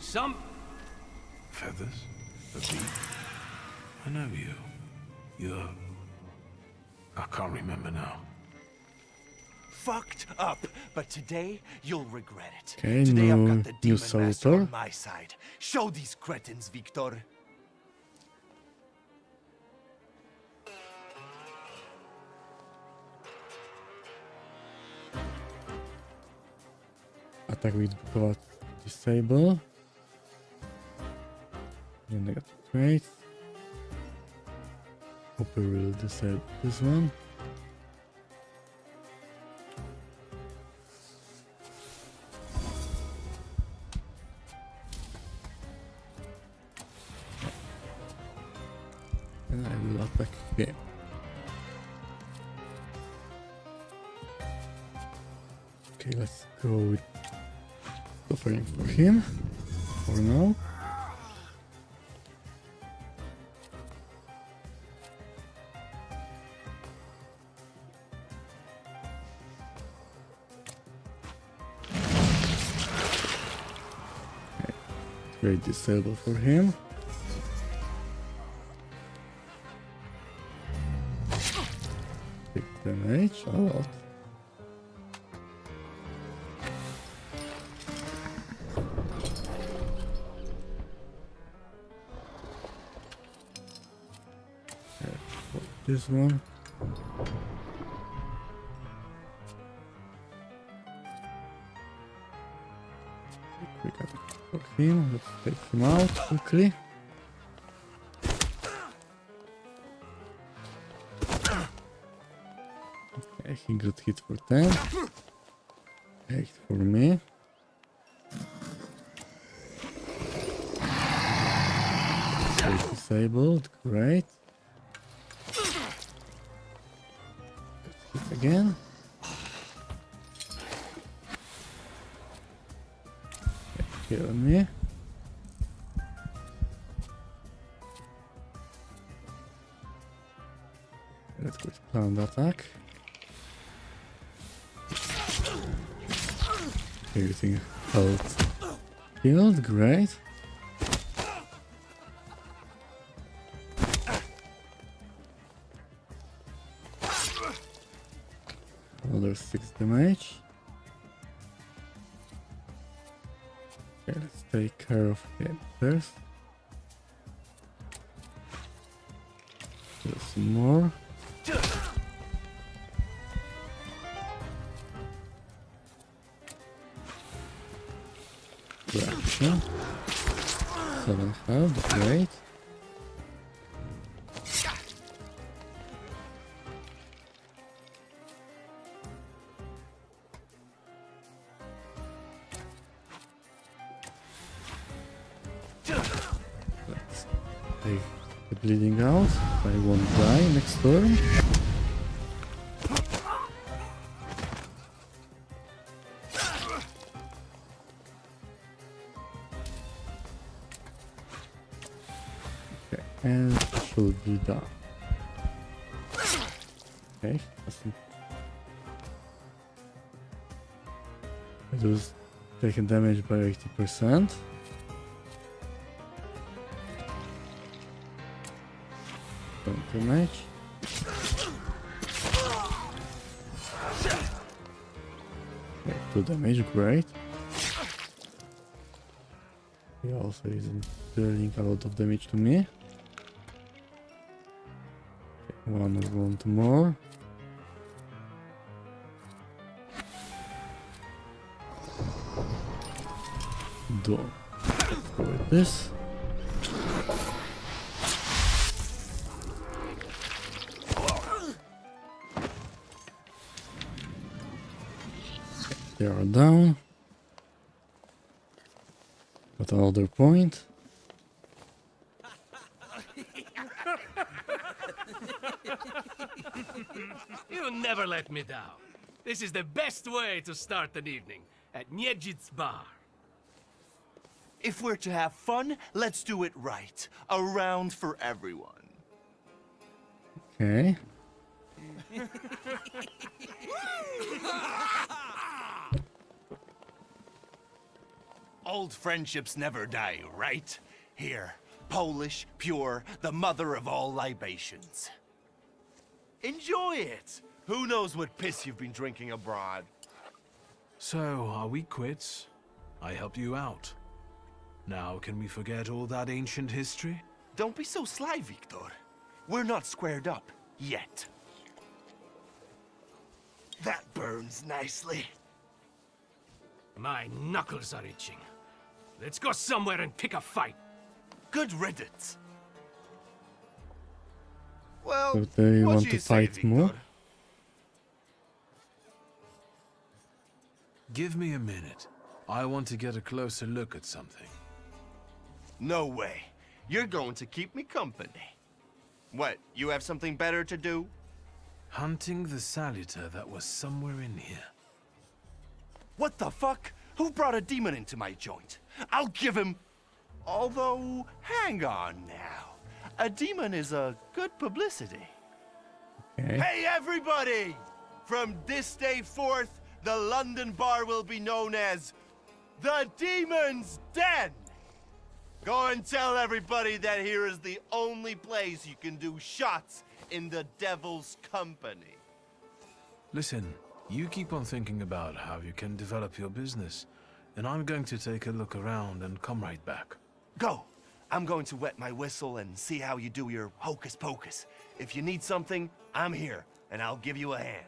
Some...
Feathers? A bee? I know you. You're... I can't remember now.
fucked up, but today you'll regret it.
Okay,
Today I've
new
got the demon master
soldier.
on my side. Show these cretins, Victor.
Attack with God disable. No negative traits. Hopper will disable this one. And I will attack him. Okay, let's go with suffering for him for now. Okay, great disable for him. Big damage, a lot. This one. Quick attack for him. Let's take him out quickly. Okay, he got hit for 10. 8 for me. Okay, disabled, great. Again. Kill me. Let's go with planned attack. Everything health healed, great. Another 6 damage. Okay, let's take care of him first. Do some more. Reaction. 7 health, great. Bleeding out. I won't die next turn. Okay, and should be done. Okay, it was taking damage by 80%. Damage. Okay, 2 damage, great. He also isn't dealing a lot of damage to me. Okay, one more. Done. Let's go with this. They are down. Got another point.
You never let me down. This is the best way to start an evening at Niedzic's bar.
If we're to have fun, let's do it right. A round for everyone.
Okay.
Old friendships never die, right? Here, Polish, pure, the mother of all libations. Enjoy it! Who knows what piss you've been drinking abroad?
So, are we quits? I helped you out. Now, can we forget all that ancient history?
Don't be so sly, Victor. We're not squared up yet. That burns nicely.
My knuckles are itching. Let's go somewhere and pick a fight.
Good riddance. Well,
So they
what
want
do
to
you say,
fight
Victor?
more?
Give me a minute. I want to get a closer look at something.
No way. You're going to keep me company. What, you have something better to do?
Hunting the saluter that was somewhere in here.
What the fuck? Who brought a demon into my joint? I'll give him... Although, hang on now. A demon is a good publicity.
Okay.
Hey, everybody! From this day forth, the London bar will be known as the Demon's Den! Go and tell everybody that here is the only place you can do shots in the devil's company.
Listen, you keep on thinking about how you can develop your business, and I'm going to take a look around and come right back.
Go! I'm going to wet my whistle and see how you do your hocus pocus. If you need something, I'm here, and I'll give you a hand.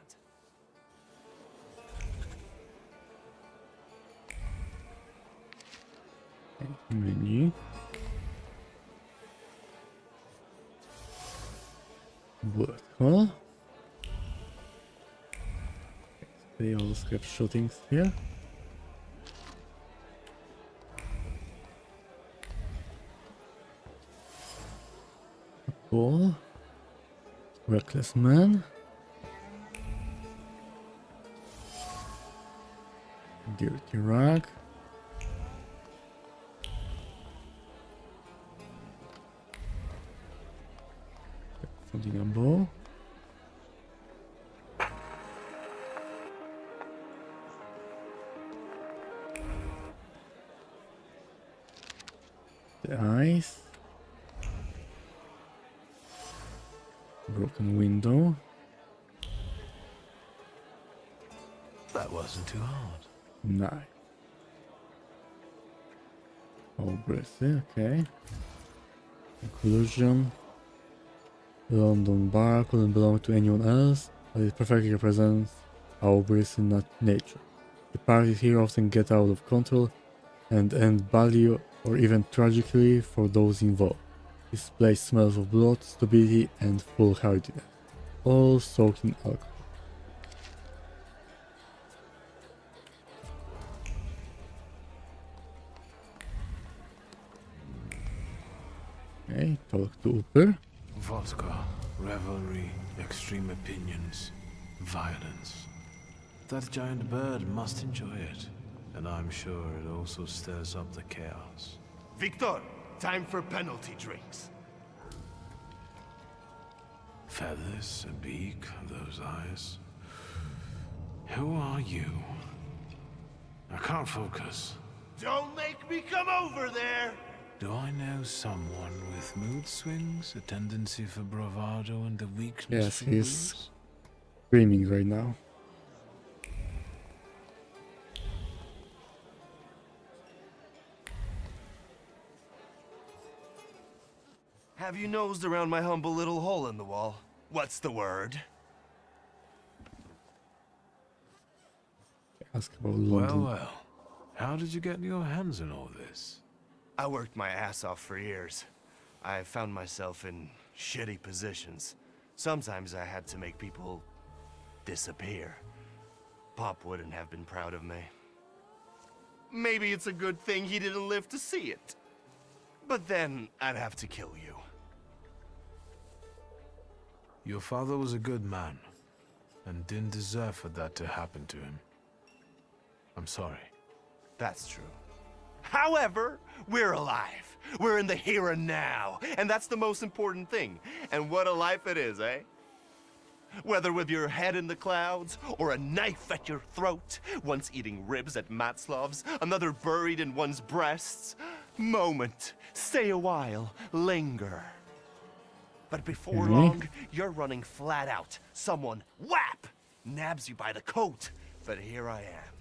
Menu. Vertical. They all scrap shootings here. Ball. Reckless man. Dirty rag. Something on ball. The eyes. Broken window.
That wasn't too hard.
Nice. Oh, Brissy, okay. Conclusion. London bar couldn't belong to anyone else, but it perfectly represents our Brissy nature. The parties here often get out of control and end badly or even tragically for those involved. This place smells of blood, stupidity and foolhardiness, all soaked in alcohol. Okay, talk to Upper.
Vodka, revelry, extreme opinions, violence. That giant bird must enjoy it, and I'm sure it also stirs up the chaos.
Victor, time for penalty drinks.
Feathers, a beak, those eyes. Who are you? I can't focus.
Don't make me come over there!
Do I know someone with mood swings, a tendency for bravado, and a weakness
Yes,
for
he's
booze?
screaming right now.
Have you nosed around my humble little hole in the wall? What's the word?
Ask about London.
Well. How did you get your hands on all this?
I worked my ass off for years. I found myself in shitty positions. Sometimes I had to make people disappear. Pop wouldn't have been proud of me. Maybe it's a good thing he didn't live to see it. But then I'd have to kill you.
Your father was a good man, and didn't deserve for that to happen to him. I'm sorry.
That's true. However, we're alive. We're in the here and now, and that's the most important thing. And what a life it is, eh? Whether with your head in the clouds, or a knife at your throat, once eating ribs at Matzlov's, another buried in one's breasts. Moment, stay a while, linger. But before long, you're running flat out. Someone, whap! nabs you by the coat, but here I am.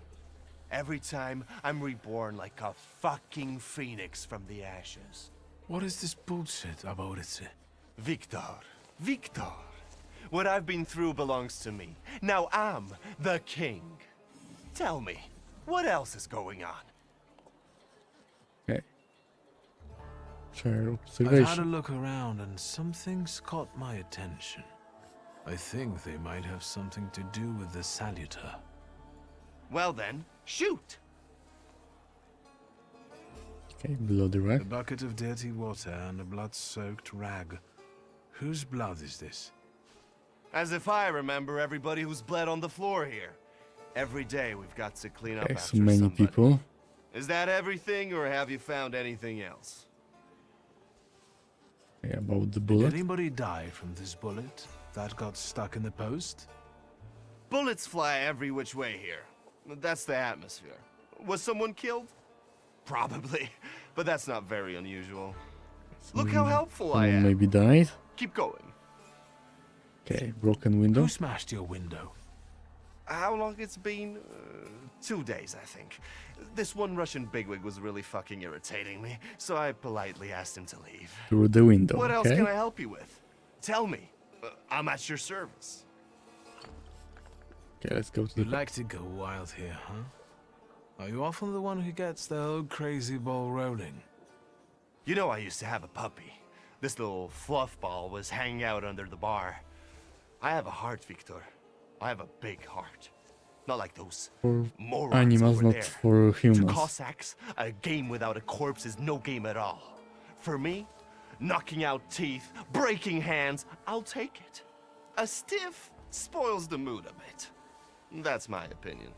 Every time I'm reborn like a fucking phoenix from the ashes.
What is this bullshit about it?
Victor. What I've been through belongs to me. Now I'm the king. Tell me, what else is going on?
Okay. Share
I've had a
observation.
look around and some things caught my attention. I think they might have something to do with the Salutor.
Well then, shoot!
Okay, bloody
A
rag.
bucket of dirty water and a blood-soaked rag. Whose blood is this?
As if I remember everybody who's bled on the floor here. Every day we've got to clean up
Okay,
after
so many
somebody.
people.
Is that everything, or have you found anything else?
Okay, about the
Did
bullet.
anybody die from this bullet that got stuck in the post?
Bullets fly every which way here. That's the atmosphere. Was someone killed? Probably, but that's not very unusual. Look how helpful I
Someone
am.
maybe died.
Keep going.
Okay, broken window.
Who smashed your window?
How long it's been? 2 days, I think. This one Russian bigwig was really fucking irritating me, so I politely asked him to leave.
Through the window.
What else
okay?
can I help you with? Tell me. I'm at your service.
Okay, let's go to
You
the.
like to go wild here, huh? Are you often the one who gets the whole crazy ball rolling?
You know I used to have a puppy. This little fluff ball was hanging out under the bar. I have a heart, Victor. I have a big heart. Not like those
For
morons
animals,
over
not
there.
for
To
humans.
Cossacks, a game without a corpse is no game at all. For me, knocking out teeth, breaking hands, I'll take it. A stiff spoils the mood a bit. That's my opinion.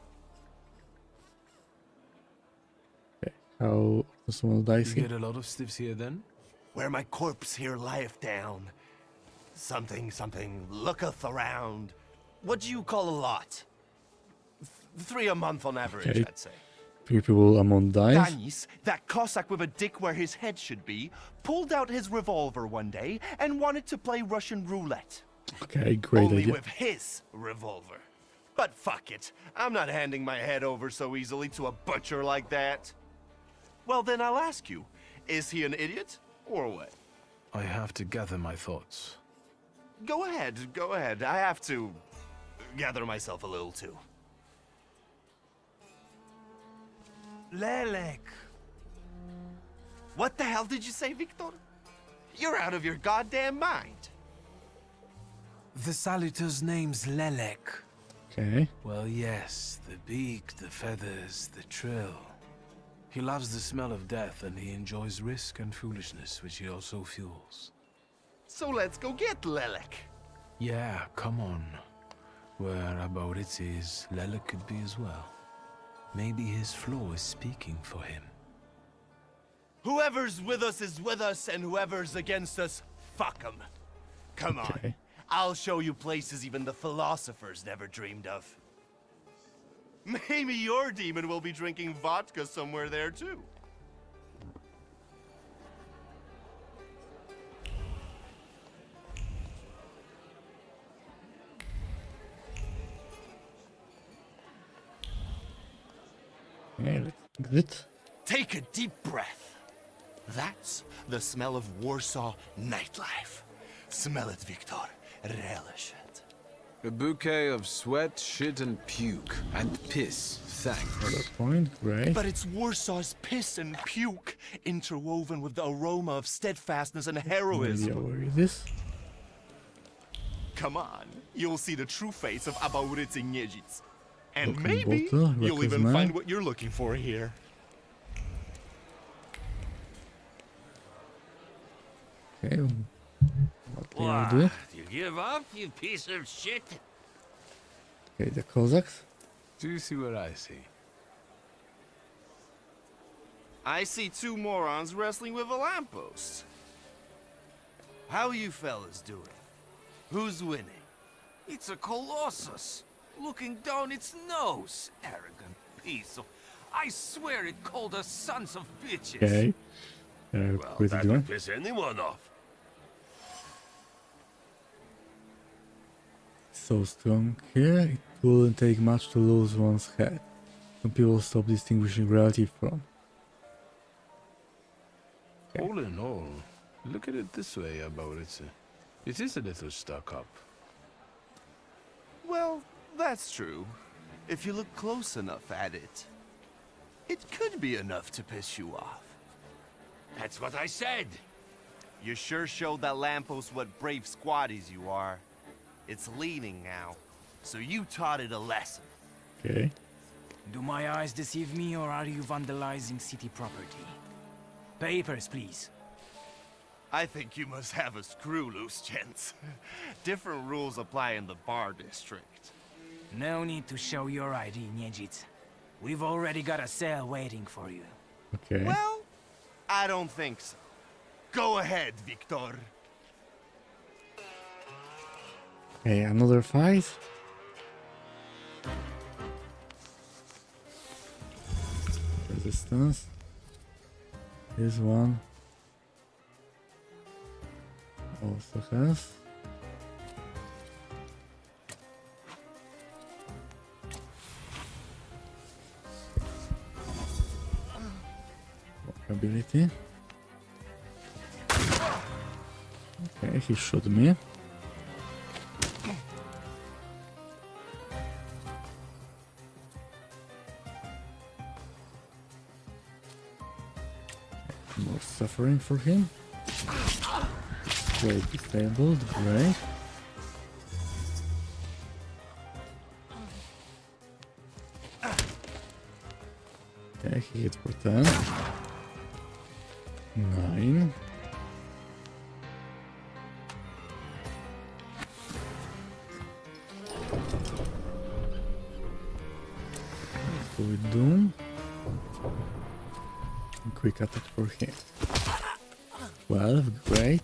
How does one
You
dice?
get a lot of stiffs here then?
Where my corpse here lieth down. Something looketh around. What do you call a lot? 3 a month on average,
Okay.
I'd say.
3 people among dies.
Danis, that Cossack with a dick where his head should be, pulled out his revolver one day and wanted to play Russian roulette.
Okay, great
Only
idea.
with his revolver. But fuck it, I'm not handing my head over so easily to a butcher like that. Well then I'll ask you, is he an idiot or what?
I have to gather my thoughts.
Go ahead. I have to gather myself a little too. Lelek. What the hell did you say, Victor? You're out of your goddamn mind.
The Salutor's name's Lelek.
Okay.
Well, yes, the beak, the feathers, the trill. He loves the smell of death and he enjoys risk and foolishness, which he also fuels.
So let's go get Lelek.
Yeah, come on. Where about it is, Lelek could be as well. Maybe his flaw is speaking for him.
Whoever's with us is with us, and whoever's against us, fuck 'em. Come on. I'll show you places even the philosophers never dreamed of. Maybe your demon will be drinking vodka somewhere there too.
Okay, let's exit.
Take a deep breath. That's the smell of Warsaw nightlife. Smell it, Victor. Relish it.
A bouquet of sweat, shit, and puke. And piss, thanks.
Other point, great.
But it's Warsaw's piss and puke interwoven with the aroma of steadfastness and heroism.
Maybe where is this?
Come on, you'll see the true face of Abaurycy Niedzic. And
Broken
maybe
bottle,
you'll
reckless
even
man.
find what you're looking for here.
Okay. What do you do?
You give up, you piece of shit?
Okay, the Cossacks.
Do you see what I see?
I see 2 morons wrestling with a lamppost. How you fellas doing? Who's winning?
It's a colossus, looking down its nose. Arrogant piece of... I swear it called us sons of bitches.
Okay.
Well,
what
that
is doing?
would piss anyone off.
So strong here. It wouldn't take much to lose one's head. Some people stop distinguishing reality from. Okay.
All in all, look at it this way, Abauritze. It is a little stuck up.
Well, that's true. If you look close enough at it, it could be enough to piss you off.
That's what I said.
You sure showed that lamppost what brave squatties you are. It's leaning now, so you taught it a lesson.
Okay.
Do my eyes deceive me, or are you vandalizing city property? Papers, please.
I think you must have a screw loose, gents. Different rules apply in the bar district.
No need to show your ID, Niedzit. We've already got a cell waiting for you.
Okay.
Well, I don't think so. Go ahead, Victor.
Okay, another fight. Resistance. This one also has. Ability. Okay, he shot me. More suffering for him. Great, disabled, great. Okay, he hit for 10. 9. Let's go with Doom. And quick attack for him. 12, great.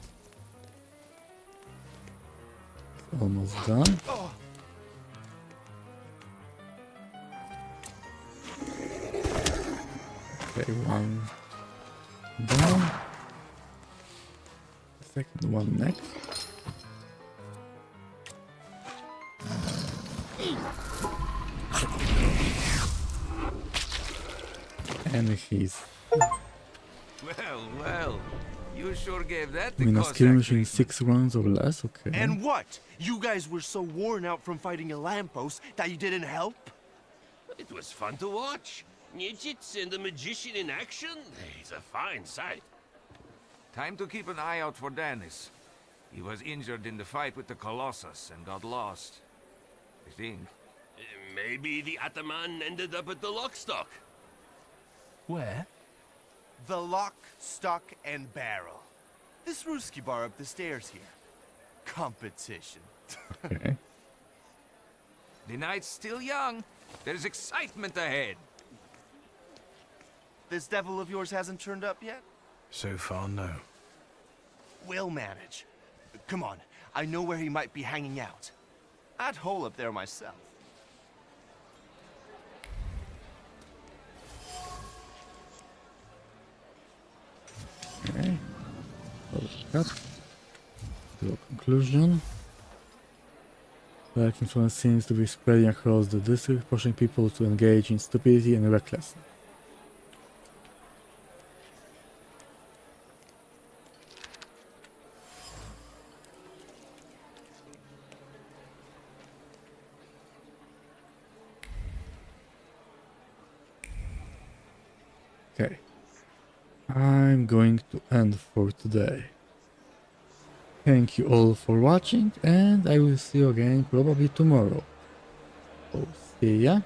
Almost done. Okay, one down. Second one next. And he's...
Well, you sure gave that the
I mean, a
Cossack
skirmish in
treatment.
6 rounds or less, okay.
And what? You guys were so worn out from fighting a lamppost that you didn't help?
It was fun to watch. Niedzits and the magician in action? It's a fine sight.
Time to keep an eye out for Dennis. He was injured in the fight with the Colossus and got lost. I think.
Maybe the Ataman ended up at the Lockstock.
Where? The Lock, Stock, and Barrel. This Ruski bar up the stairs here. Competition.
Okay.
The night's still young. There's excitement ahead.
This devil of yours hasn't turned up yet?
So far, no.
We'll manage. Come on, I know where he might be hanging out. I'd hole up there myself.
Okay. Cut. To a conclusion. Black influence seems to be spreading across the district, pushing people to engage in stupidity and recklessness. Okay. I'm going to end for today. Thank you all for watching, and I will see you again probably tomorrow. So, see ya.